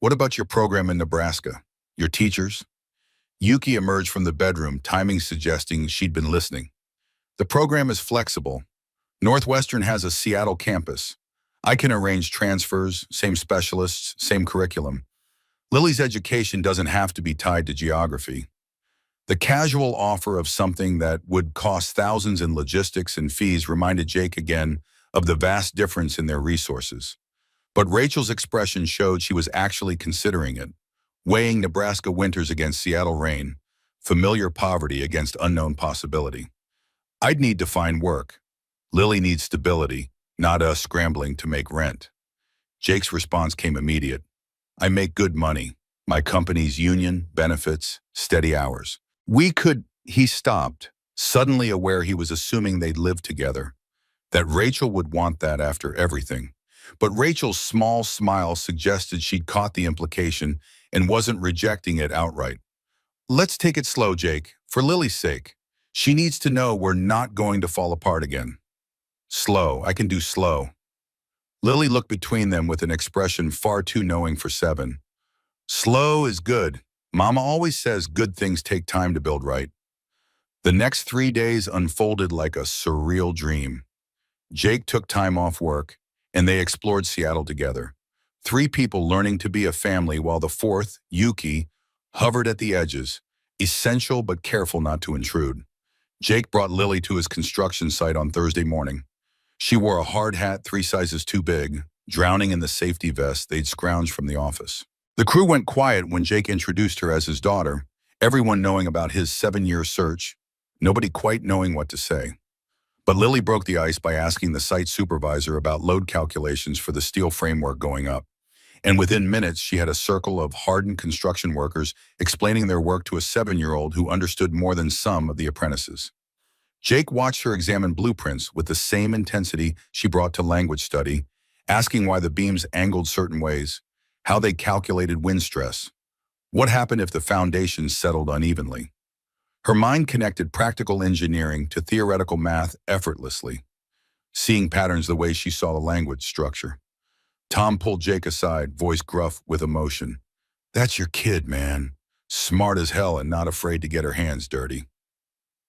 "What about your program in Nebraska? Your teachers?" Yuki emerged from the bedroom, timing suggesting she'd been listening. "The program is flexible. Northwestern has a Seattle campus. I can arrange transfers, same specialists, same curriculum. Lily's education doesn't have to be tied to geography." The casual offer of something that would cost thousands in logistics and fees reminded Jake again of the vast difference in their resources. But Rachel's expression showed she was actually considering it, weighing Nebraska winters against Seattle rain, familiar poverty against unknown possibility. "I'd need to find work. Lily needs stability, not us scrambling to make rent." Jake's response came immediate. "I make good money. My company's union, benefits, steady hours. We could—" He stopped, suddenly aware he was assuming they'd live together, that Rachel would want that after everything. But Rachel's small smile suggested she'd caught the implication and wasn't rejecting it outright. "Let's take it slow, Jake, for Lily's sake. She needs to know we're not going to fall apart again." "Slow, I can do slow." Lily looked between them with an expression far too knowing for 7. "Slow is good. Mama always says good things take time to build right." The next 3 days unfolded like a surreal dream. Jake took time off work, and they explored Seattle together. 3 people learning to be a family while the 4th, Yuki, hovered at the edges, essential but careful not to intrude. Jake brought Lily to his construction site on Thursday morning. She wore a hard hat 3 sizes too big, drowning in the safety vest they'd scrounged from the office. The crew went quiet when Jake introduced her as his daughter, everyone knowing about his 7-year search, nobody quite knowing what to say. But Lily broke the ice by asking the site supervisor about load calculations for the steel framework going up. And within minutes, she had a circle of hardened construction workers explaining their work to a 7-year-old who understood more than some of the apprentices. Jake watched her examine blueprints with the same intensity she brought to language study, asking why the beams angled certain ways, how they calculated wind stress. What happened if the foundation settled unevenly? Her mind connected practical engineering to theoretical math effortlessly, seeing patterns the way she saw the language structure. Tom pulled Jake aside, voice gruff with emotion. That's your kid, man. Smart as hell and not afraid to get her hands dirty.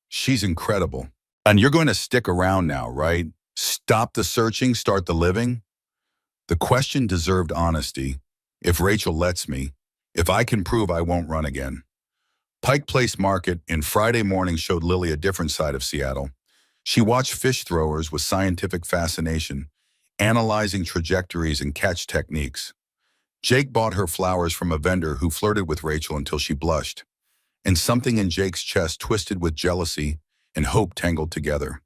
She's incredible. And you're going to stick around now, right? Stop the searching, start the living? The question deserved honesty. If Rachel lets me, if I can prove I won't run again. Pike Place Market in Friday morning showed Lily a different side of Seattle. She watched fish throwers with scientific fascination, analyzing trajectories and catch techniques. Jake bought her flowers from a vendor who flirted with Rachel until she blushed, and something in Jake's chest twisted with jealousy and hope tangled together.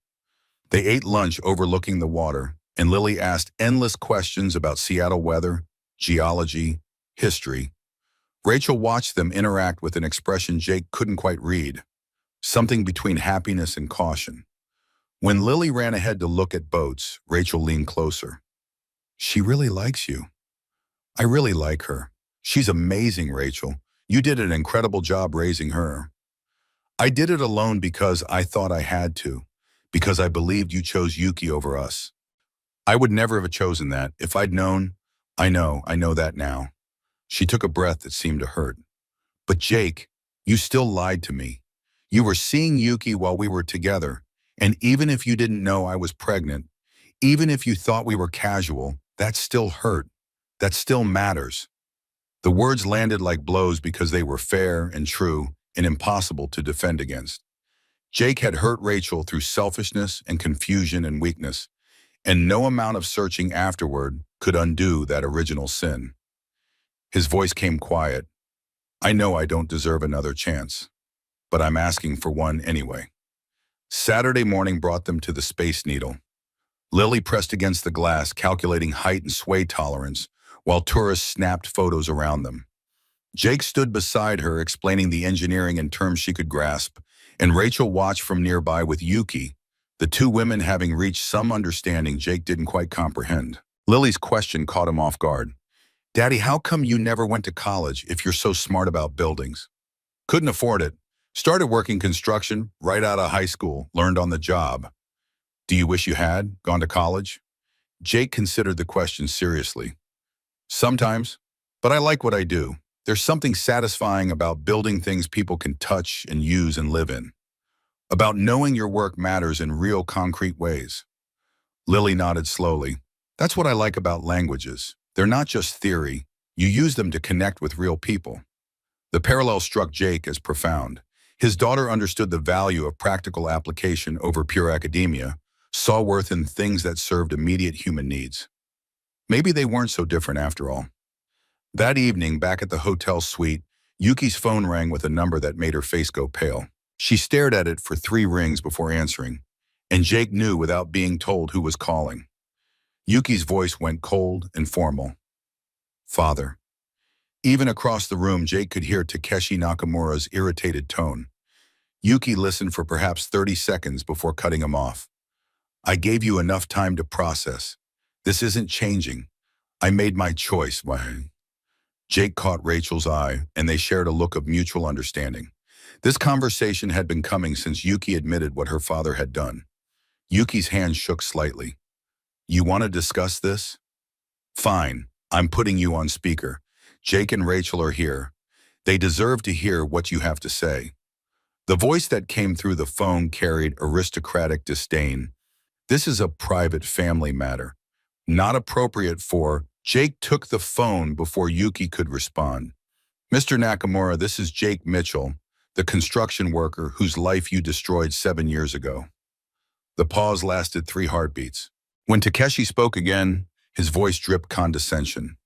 They ate lunch overlooking the water, and Lily asked endless questions about Seattle weather, geology, history. Rachel watched them interact with an expression Jake couldn't quite read, something between happiness and caution. When Lily ran ahead to look at boats, Rachel leaned closer. She really likes you. I really like her. She's amazing, Rachel. You did an incredible job raising her. I did it alone because I thought I had to, because I believed you chose Yuki over us. I would never have chosen that. If I'd known, I know that now. She took a breath that seemed to hurt. But Jake, you still lied to me. You were seeing Yuki while we were together, and even if you didn't know I was pregnant, even if you thought we were casual, that still hurt. That still matters. The words landed like blows because they were fair and true and impossible to defend against. Jake had hurt Rachel through selfishness and confusion and weakness, and no amount of searching afterward could undo that original sin. His voice came quiet. I know I don't deserve another chance, but I'm asking for one anyway. Saturday morning brought them to the Space Needle. Lily pressed against the glass, calculating height and sway tolerance, while tourists snapped photos around them. Jake stood beside her, explaining the engineering in terms she could grasp, and Rachel watched from nearby with Yuki, the two women having reached some understanding Jake didn't quite comprehend. Lily's question caught him off guard. Daddy, how come you never went to college if you're so smart about buildings? Couldn't afford it. Started working construction right out of high school, learned on the job. Do you wish you had gone to college? Jake considered the question seriously. Sometimes, but I like what I do. There's something satisfying about building things people can touch and use and live in. About knowing your work matters in real concrete ways. Lily nodded slowly. That's what I like about languages. They're not just theory. You use them to connect with real people. The parallel struck Jake as profound. His daughter understood the value of practical application over pure academia, saw worth in things that served immediate human needs. Maybe they weren't so different after all. That evening, back at the hotel suite, Yuki's phone rang with a number that made her face go pale. She stared at it for 3 rings before answering, and Jake knew without being told who was calling. Yuki's voice went cold and formal. Father. Even across the room, Jake could hear Takeshi Nakamura's irritated tone. Yuki listened for perhaps 30 seconds before cutting him off. I gave you enough time to process. This isn't changing. I made my choice. Jake caught Rachel's eye, and they shared a look of mutual understanding. This conversation had been coming since Yuki admitted what her father had done. Yuki's hand shook slightly. You want to discuss this? Fine, I'm putting you on speaker. Jake and Rachel are here. They deserve to hear what you have to say. The voice that came through the phone carried aristocratic disdain. This is a private family matter, not appropriate for... Jake took the phone before Yuki could respond. Mr. Nakamura, this is Jake Mitchell, the construction worker whose life you destroyed 7 years ago. The pause lasted 3 heartbeats. When Takeshi spoke again, his voice dripped condescension.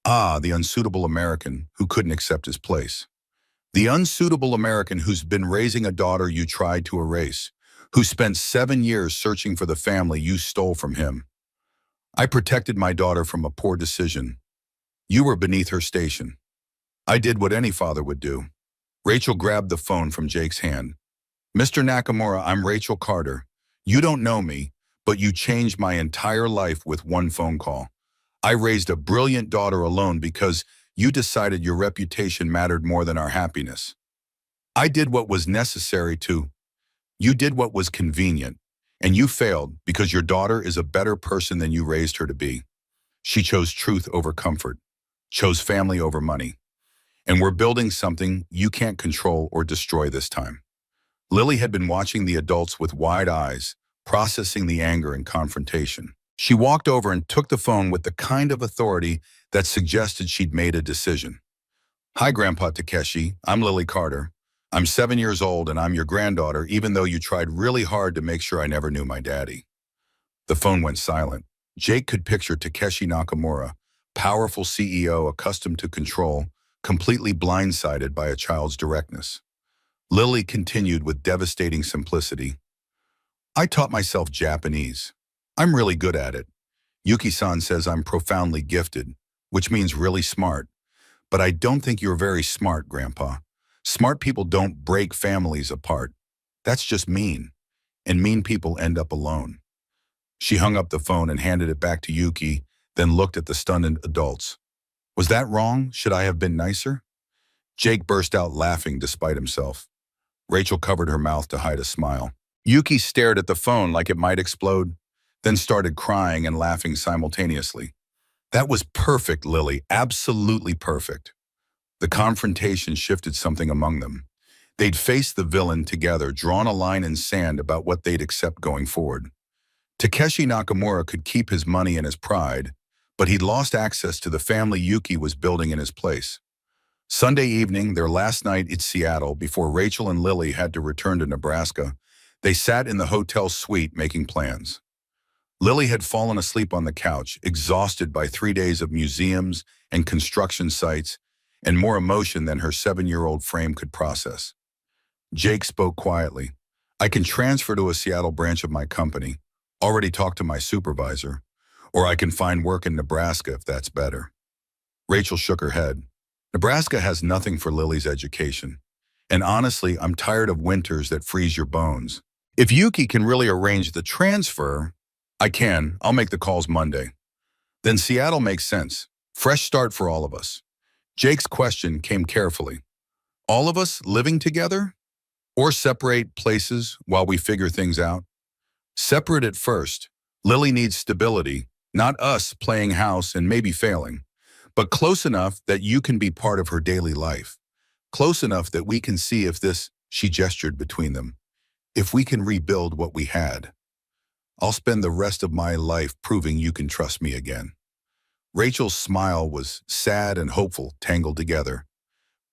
Ah, the unsuitable American who couldn't accept his place. The unsuitable American who's been raising a daughter you tried to erase, who spent 7 years searching for the family you stole from him. I protected my daughter from a poor decision. You were beneath her station. I did what any father would do. Rachel grabbed the phone from Jake's hand. Mr. Nakamura, I'm Rachel Carter. You don't know me, but you changed my entire life with one phone call. I raised a brilliant daughter alone because you decided your reputation mattered more than our happiness. I did what was necessary to. You did what was convenient. And you failed because your daughter is a better person than you raised her to be. She chose truth over comfort, chose family over money. And we're building something you can't control or destroy this time. Lily had been watching the adults with wide eyes, processing the anger and confrontation. She walked over and took the phone with the kind of authority that suggested she'd made a decision. Hi, Grandpa Takeshi. I'm Lily Carter. I'm 7 years old and I'm your granddaughter, even though you tried really hard to make sure I never knew my daddy. The phone went silent. Jake could picture Takeshi Nakamura, powerful CEO accustomed to control, completely blindsided by a child's directness. Lily continued with devastating simplicity. I taught myself Japanese. I'm really good at it. Yuki-san says I'm profoundly gifted, which means really smart. But I don't think you're very smart, Grandpa. Smart people don't break families apart. That's just mean. And mean people end up alone. She hung up the phone and handed it back to Yuki, then looked at the stunned adults. Was that wrong? Should I have been nicer? Jake burst out laughing despite himself. Rachel covered her mouth to hide a smile. Yuki stared at the phone like it might explode, then started crying and laughing simultaneously. That was perfect, Lily, absolutely perfect. The confrontation shifted something among them. They'd faced the villain together, drawn a line in sand about what they'd accept going forward. Takeshi Nakamura could keep his money and his pride, but he'd lost access to the family Yuki was building in his place. Sunday evening, their last night in Seattle, before Rachel and Lily had to return to Nebraska, they sat in the hotel suite making plans. Lily had fallen asleep on the couch, exhausted by 3 days of museums and construction sites and more emotion than her 7-year-old frame could process. Jake spoke quietly. I can transfer to a Seattle branch of my company, already talked to my supervisor, or I can find work in Nebraska if that's better. Rachel shook her head. Nebraska has nothing for Lily's education. And honestly, I'm tired of winters that freeze your bones. If Yuki can really arrange the transfer, I can. I'll make the calls Monday. Then Seattle makes sense. Fresh start for all of us. Jake's question came carefully. All of us living together? Or separate places while we figure things out? Separate at first. Lily needs stability, not us playing house and maybe failing, but close enough that you can be part of her daily life. Close enough that we can see if this, she gestured between them, if we can rebuild what we had. I'll spend the rest of my life proving you can trust me again. Rachel's smile was sad and hopeful, tangled together.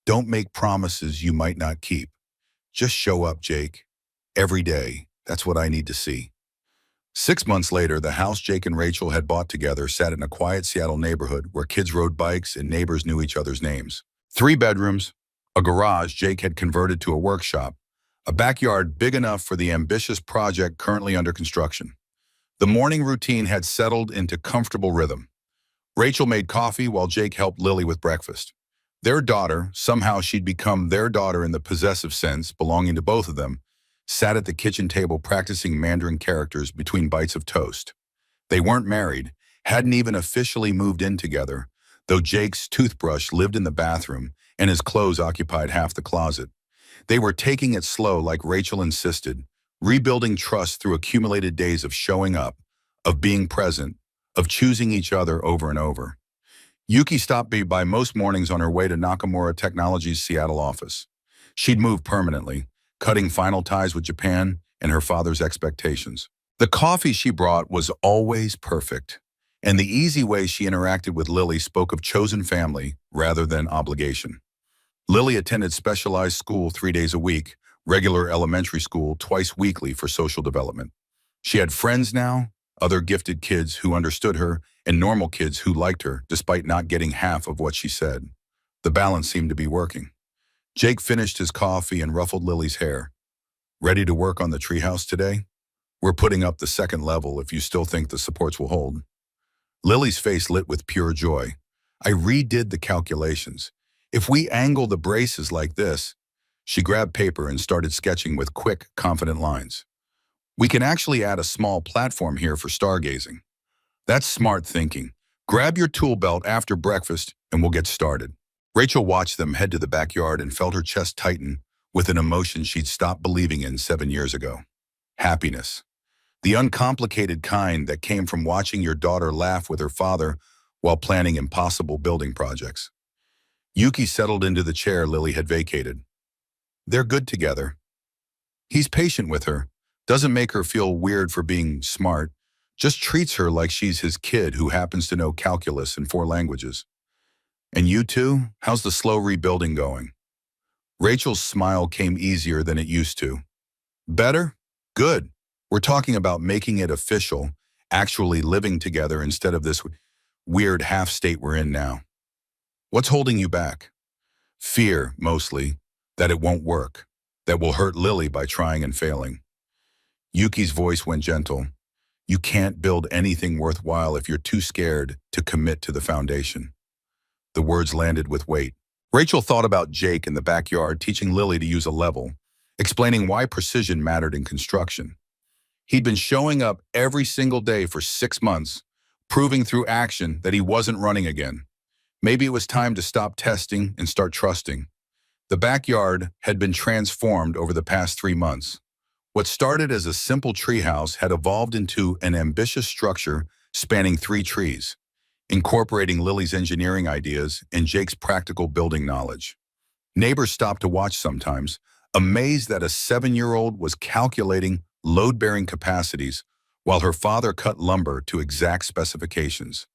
Don't make promises you might not keep. Just show up, Jake. Every day. That's what I need to see. 6 months later, the house Jake and Rachel had bought together sat in a quiet Seattle neighborhood where kids rode bikes and neighbors knew each other's names. 3 bedrooms, a garage Jake had converted to a workshop, a backyard big enough for the ambitious project currently under construction. The morning routine had settled into comfortable rhythm. Rachel made coffee while Jake helped Lily with breakfast. Their daughter, somehow she'd become their daughter in the possessive sense, belonging to both of them, sat at the kitchen table practicing Mandarin characters between bites of toast. They weren't married, hadn't even officially moved in together, though Jake's toothbrush lived in the bathroom and his clothes occupied half the closet. They were taking it slow like Rachel insisted, rebuilding trust through accumulated days of showing up, of being present, of choosing each other over and over. Yuki stopped by most mornings on her way to Nakamura Technologies' Seattle office. She'd moved permanently, cutting final ties with Japan and her father's expectations. The coffee she brought was always perfect, and the easy way she interacted with Lily spoke of chosen family rather than obligation. Lily attended specialized school 3 days a week, regular elementary school twice weekly for social development. She had friends now, other gifted kids who understood her, and normal kids who liked her despite not getting half of what she said. The balance seemed to be working. Jake finished his coffee and ruffled Lily's hair. Ready to work on the treehouse today? We're putting up the second level if you still think the supports will hold. Lily's face lit with pure joy. I redid the calculations. If we angle the braces like this, she grabbed paper and started sketching with quick, confident lines. We can actually add a small platform here for stargazing. That's smart thinking. Grab your tool belt after breakfast and we'll get started. Rachel watched them head to the backyard and felt her chest tighten with an emotion she'd stopped believing in 7 years ago. Happiness. The uncomplicated kind that came from watching your daughter laugh with her father while planning impossible building projects. Yuki settled into the chair Lily had vacated. They're good together. He's patient with her, doesn't make her feel weird for being smart, just treats her like she's his kid who happens to know calculus and 4 languages. And you two, how's the slow rebuilding going? Rachel's smile came easier than it used to. Better? Good. We're talking about making it official, actually living together instead of this weird half state we're in now. What's holding you back? Fear, mostly, that it won't work, that we'll hurt Lily by trying and failing. Yuki's voice went gentle. You can't build anything worthwhile if you're too scared to commit to the foundation. The words landed with weight. Rachel thought about Jake in the backyard teaching Lily to use a level, explaining why precision mattered in construction. He'd been showing up every single day for 6 months, proving through action that he wasn't running again. Maybe it was time to stop testing and start trusting. The backyard had been transformed over the past 3 months. What started as a simple treehouse had evolved into an ambitious structure spanning 3 trees, incorporating Lily's engineering ideas and Jake's practical building knowledge. Neighbors stopped to watch sometimes, amazed that a 7-year-old was calculating load-bearing capacities while her father cut lumber to exact specifications.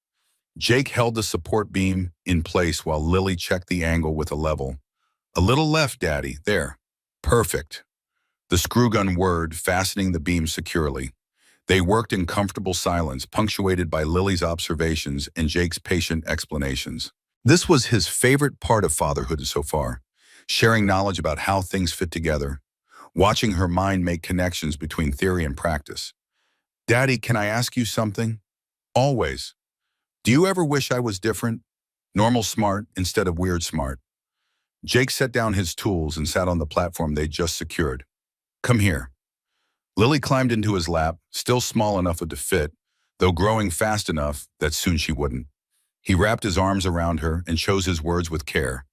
Jake held the support beam in place while Lily checked the angle with a level. A little left, Daddy. There. Perfect. The screw gun whirred, fastening the beam securely. They worked in comfortable silence, punctuated by Lily's observations and Jake's patient explanations. This was his favorite part of fatherhood so far, sharing knowledge about how things fit together, watching her mind make connections between theory and practice. Daddy, can I ask you something? Always. Do you ever wish I was different? Normal smart instead of weird smart. Jake set down his tools and sat on the platform they'd just secured. Come here. Lily climbed into his lap, still small enough to fit, though growing fast enough that soon she wouldn't. He wrapped his arms around her and chose his words with care.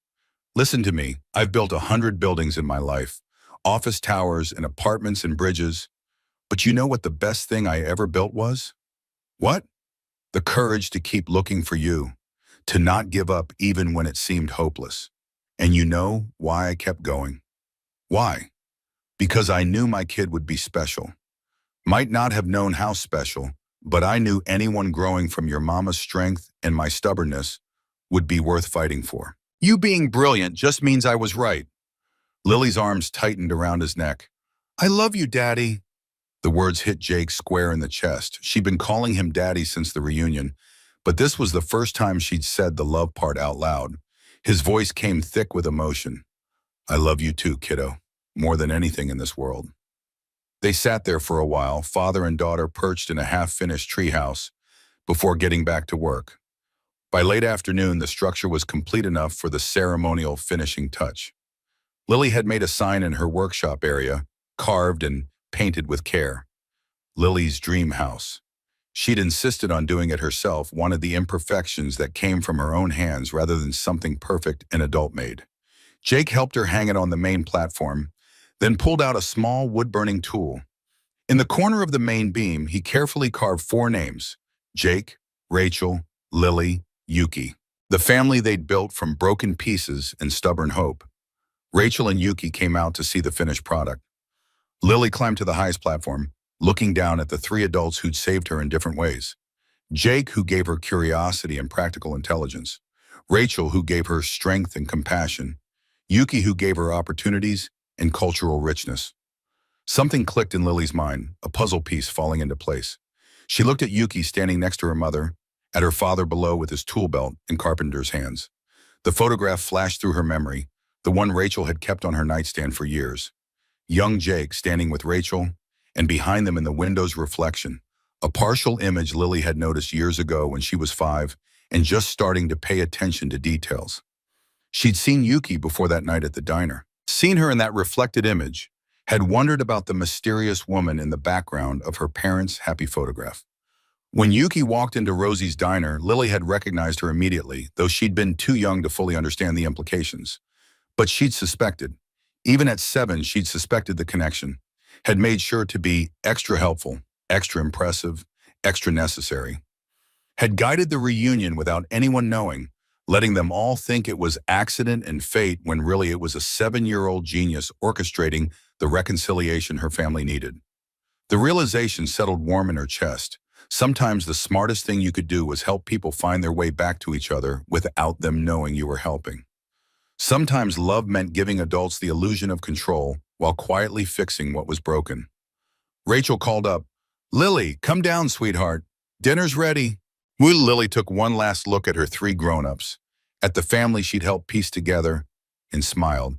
Listen to me. I've built 100 buildings in my life, office towers and apartments and bridges. But you know what the best thing I ever built was? What? The courage to keep looking for you, to not give up even when it seemed hopeless. And you know why I kept going? Why? Because I knew my kid would be special. Might not have known how special, but I knew anyone growing from your mama's strength and my stubbornness would be worth fighting for. You being brilliant just means I was right. Lily's arms tightened around his neck. I love you, Daddy. The words hit Jake square in the chest. She'd been calling him Daddy since the reunion, but this was the first time she'd said the love part out loud. His voice came thick with emotion. I love you too, kiddo. More than anything in this world. They sat there for a while, father and daughter perched in a half-finished treehouse, before getting back to work. By late afternoon, the structure was complete enough for the ceremonial finishing touch. Lily had made a sign in her workshop area, carved and painted with care. Lily's dream house. She'd insisted on doing it herself, wanted the imperfections that came from her own hands rather than something perfect an adult made. Jake helped her hang it on the main platform, then pulled out a small wood-burning tool. In the corner of the main beam, he carefully carved 4 names: Jake, Rachel, Lily, Yuki. The family they'd built from broken pieces and stubborn hope. Rachel and Yuki came out to see the finished product. Lily climbed to the highest platform, looking down at the 3 adults who'd saved her in different ways. Jake, who gave her curiosity and practical intelligence. Rachel, who gave her strength and compassion. Yuki, who gave her opportunities and cultural richness. Something clicked in Lily's mind, a puzzle piece falling into place. She looked at Yuki standing next to her mother, at her father below with his tool belt in carpenter's hands. The photograph flashed through her memory, the one Rachel had kept on her nightstand for years. Young Jake standing with Rachel, and behind them in the window's reflection, a partial image Lily had noticed years ago when she was 5 and just starting to pay attention to details. She'd seen Yuki before that night at the diner. Seen her in that reflected image, had wondered about the mysterious woman in the background of her parents' happy photograph. When Yuki walked into Rosie's diner, Lily had recognized her immediately, though she'd been too young to fully understand the implications. But she'd suspected. Even at 7, she'd suspected the connection, had made sure to be extra helpful, extra impressive, extra necessary, had guided the reunion without anyone knowing, letting them all think it was accident and fate when really it was a 7-year-old genius orchestrating the reconciliation her family needed. The realization settled warm in her chest. Sometimes the smartest thing you could do was help people find their way back to each other without them knowing you were helping. Sometimes love meant giving adults the illusion of control while quietly fixing what was broken. Rachel called up, "Lily, come down, sweetheart. Dinner's ready." Lily took one last look at her 3 grown-ups, at the family she'd helped piece together, and smiled.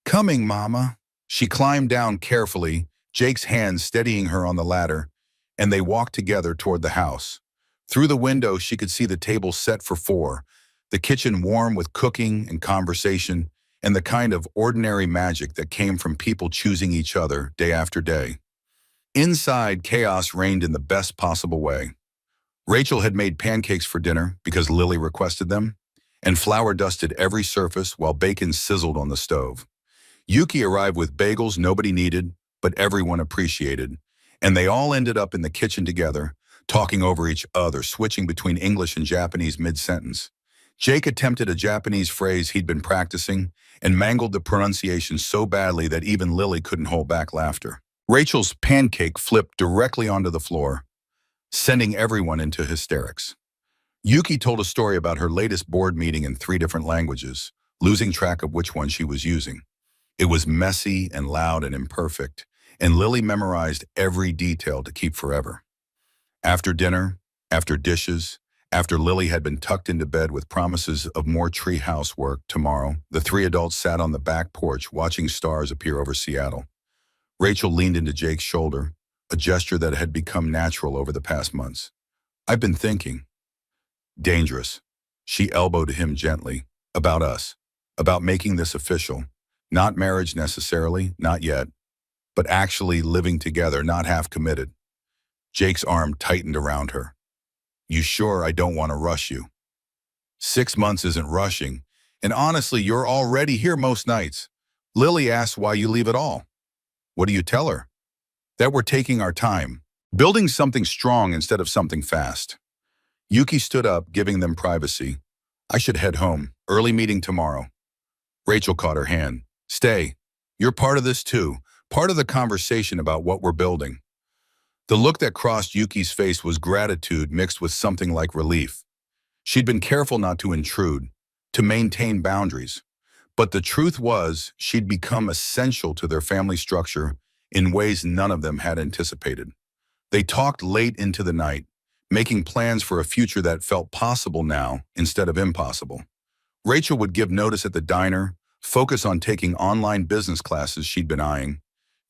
"Coming, Mama." She climbed down carefully, Jake's hand steadying her on the ladder, and they walked together toward the house. Through the window, she could see the table set for 4, the kitchen warm with cooking and conversation, and the kind of ordinary magic that came from people choosing each other day after day. Inside, chaos reigned in the best possible way. Rachel had made pancakes for dinner because Lily requested them, and flour dusted every surface while bacon sizzled on the stove. Yuki arrived with bagels nobody needed, but everyone appreciated, and they all ended up in the kitchen together, talking over each other, switching between English and Japanese mid-sentence. Jake attempted a Japanese phrase he'd been practicing and mangled the pronunciation so badly that even Lily couldn't hold back laughter. Rachel's pancake flipped directly onto the floor, sending everyone into hysterics. Yuki told a story about her latest board meeting in 3 different languages, losing track of which one she was using. It was messy and loud and imperfect, and Lily memorized every detail to keep forever. After dinner, after dishes, after Lily had been tucked into bed with promises of more treehouse work tomorrow, the 3 adults sat on the back porch watching stars appear over Seattle. Rachel leaned into Jake's shoulder, a gesture that had become natural over the past months. "I've been thinking." "Dangerous." She elbowed him gently. "About us. About making this official. Not marriage necessarily, not yet. But actually living together, not half committed." Jake's arm tightened around her. "You sure I don't want to rush you?" 6 months isn't rushing, and honestly, you're already here most nights. Lily asks why you leave at all. What do you tell her? That we're taking our time, building something strong instead of something fast. Yuki stood up, giving them privacy. "I should head home. Early meeting tomorrow." Rachel caught her hand. "Stay. You're part of this too, part of the conversation about what we're building." The look that crossed Yuki's face was gratitude mixed with something like relief. She'd been careful not to intrude, to maintain boundaries. But the truth was, she'd become essential to their family structure in ways none of them had anticipated. They talked late into the night, making plans for a future that felt possible now instead of impossible. Rachel would give notice at the diner, focus on taking online business classes she'd been eyeing.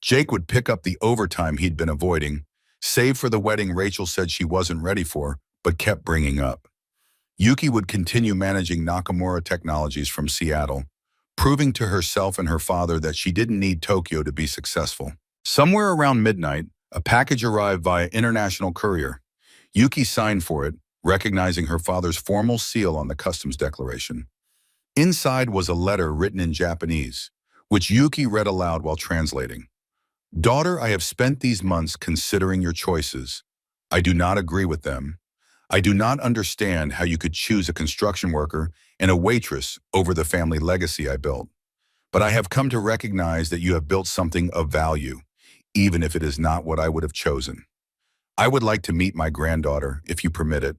Jake would pick up the overtime he'd been avoiding, save for the wedding Rachel said she wasn't ready for, but kept bringing up. Yuki would continue managing Nakamura Technologies from Seattle, proving to herself and her father that she didn't need Tokyo to be successful. Somewhere around midnight, a package arrived via international courier. Yuki signed for it, recognizing her father's formal seal on the customs declaration. Inside was a letter written in Japanese, which Yuki read aloud while translating. "Daughter, I have spent these months considering your choices. I do not agree with them. I do not understand how you could choose a construction worker and a waitress over the family legacy I built. But I have come to recognize that you have built something of value, even if it is not what I would have chosen. I would like to meet my granddaughter, if you permit it,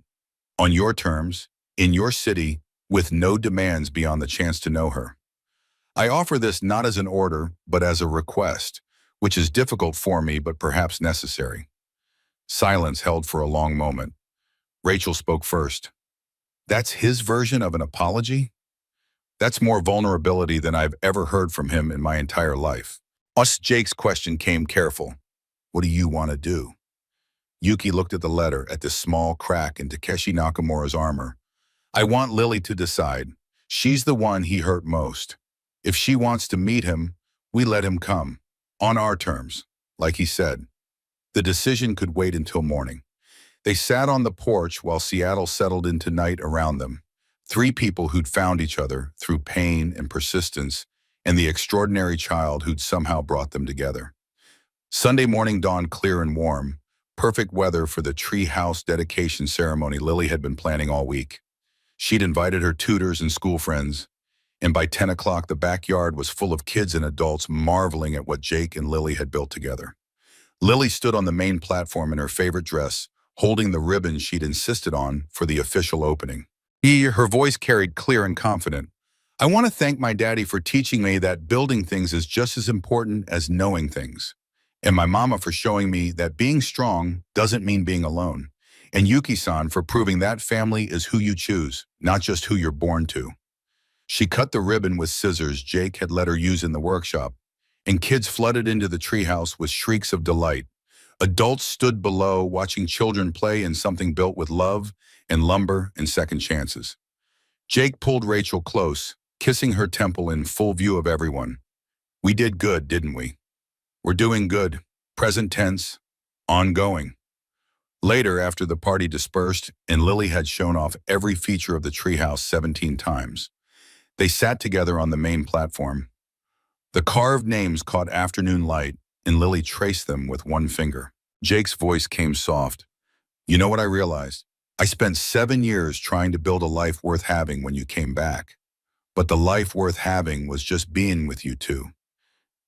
on your terms, in your city, with no demands beyond the chance to know her. I offer this not as an order, but as a request, which is difficult for me, but perhaps necessary." Silence held for a long moment. Rachel spoke first. "That's his version of an apology? That's more vulnerability than I've ever heard from him in my entire life." Jake's question came careful. "What do you want to do?" Yuki looked at the letter, at this small crack in Takeshi Nakamura's armor. "I want Lily to decide. She's the one he hurt most. If she wants to meet him, we let him come. On our terms, like he said. The decision could wait until morning." They sat on the porch while Seattle settled into night around them. Three people who'd found each other through pain and persistence, and the extraordinary child who'd somehow brought them together. Sunday morning dawned clear and warm, perfect weather for the tree house dedication ceremony Lily had been planning all week. She'd invited her tutors and school friends, and by 10 o'clock the backyard was full of kids and adults marveling at what Jake and Lily had built together. Lily stood on the main platform in her favorite dress, holding the ribbon she'd insisted on for the official opening. Her voice carried clear and confident. I want to thank my daddy for teaching me that building things is just as important as knowing things. And my mama for showing me that being strong doesn't mean being alone. And Yuki-san for proving that family is who you choose, not just who you're born to. She cut the ribbon with scissors Jake had let her use in the workshop, and kids flooded into the treehouse with shrieks of delight. Adults stood below watching children play in something built with love and lumber and second chances. Jake pulled Rachel close, kissing her temple in full view of everyone. We did good, didn't we? We're doing good. Present tense. Ongoing. Later, after the party dispersed and Lily had shown off every feature of the treehouse 17 times, they sat together on the main platform. The carved names caught afternoon light, and Lily traced them with one finger. Jake's voice came soft. You know what I realized? I spent 7 years trying to build a life worth having when you came back. But the life worth having was just being with you two.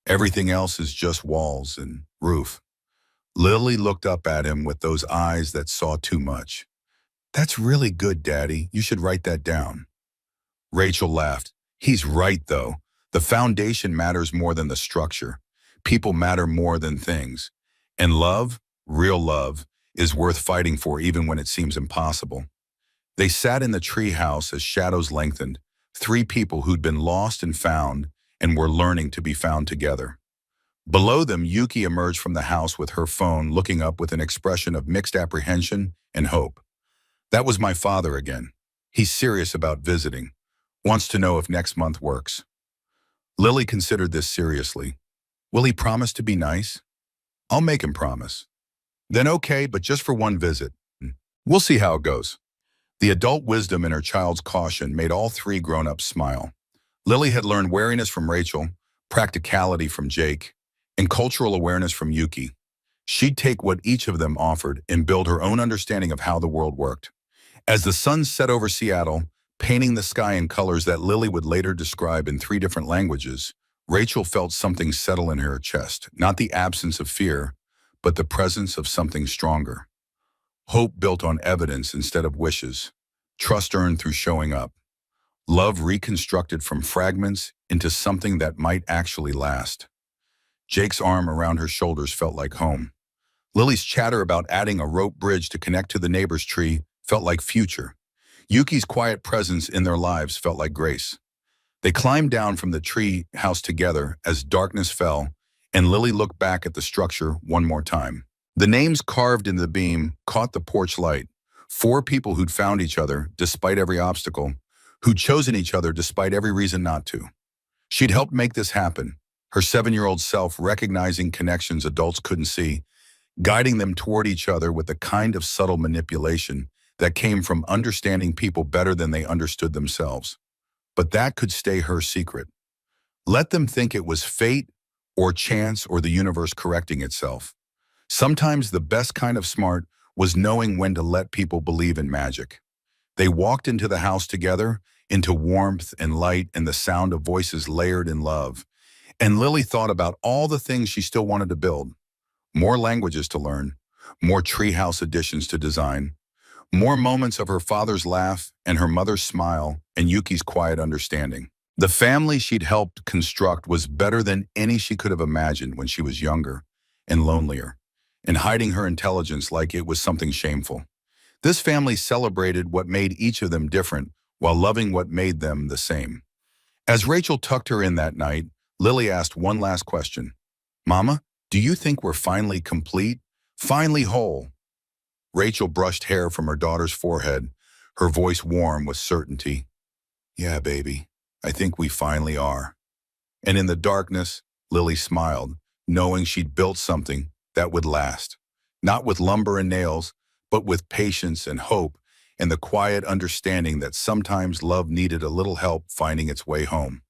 Everything else is just walls and roof. Lily looked up at him with those eyes that saw too much. That's really good, Daddy. You should write that down. Rachel laughed. He's right, though. The foundation matters more than the structure. People matter more than things. And love, real love, is worth fighting for even when it seems impossible. They sat in the tree house as shadows lengthened, three people who'd been lost and found and were learning to be found together. Below them, Yuki emerged from the house with her phone, looking up with an expression of mixed apprehension and hope. That was my father again. He's serious about visiting. Wants to know if next month works. Lily considered this seriously. Will he promise to be nice? I'll make him promise. Then okay, but just for one visit. We'll see how it goes. The adult wisdom in her child's caution made all three grown-ups smile. Lily had learned wariness from Rachel, practicality from Jake, and cultural awareness from Yuki. She'd take what each of them offered and build her own understanding of how the world worked. As the sun set over Seattle, painting the sky in colors that Lily would later describe in 3 different languages, Rachel felt something settle in her chest, not the absence of fear, but the presence of something stronger. Hope built on evidence instead of wishes, trust earned through showing up, love reconstructed from fragments into something that might actually last. Jake's arm around her shoulders felt like home. Lily's chatter about adding a rope bridge to connect to the neighbor's tree felt like future. Yuki's quiet presence in their lives felt like grace. They climbed down from the tree house together as darkness fell, and Lily looked back at the structure one more time. The names carved into the beam caught the porch light. 4 people who'd found each other despite every obstacle, who'd chosen each other despite every reason not to. She'd helped make this happen, her 7-year-old self recognizing connections adults couldn't see, guiding them toward each other with the kind of subtle manipulation that came from understanding people better than they understood themselves. But that could stay her secret. Let them think it was fate or chance or the universe correcting itself. Sometimes the best kind of smart was knowing when to let people believe in magic. They walked into the house together, into warmth and light and the sound of voices layered in love. And Lily thought about all the things she still wanted to build. More languages to learn, more treehouse additions to design, more moments of her father's laugh and her mother's smile and Yuki's quiet understanding. The family she'd helped construct was better than any she could have imagined when she was younger and lonelier, and hiding her intelligence like it was something shameful. This family celebrated what made each of them different while loving what made them the same. As Rachel tucked her in that night, Lily asked one last question. Mama, do you think we're finally complete? Finally whole? Rachel brushed hair from her daughter's forehead, her voice warm with certainty. Yeah, baby, I think we finally are. And in the darkness, Lily smiled, knowing she'd built something that would last. Not with lumber and nails, but with patience and hope and the quiet understanding that sometimes love needed a little help finding its way home.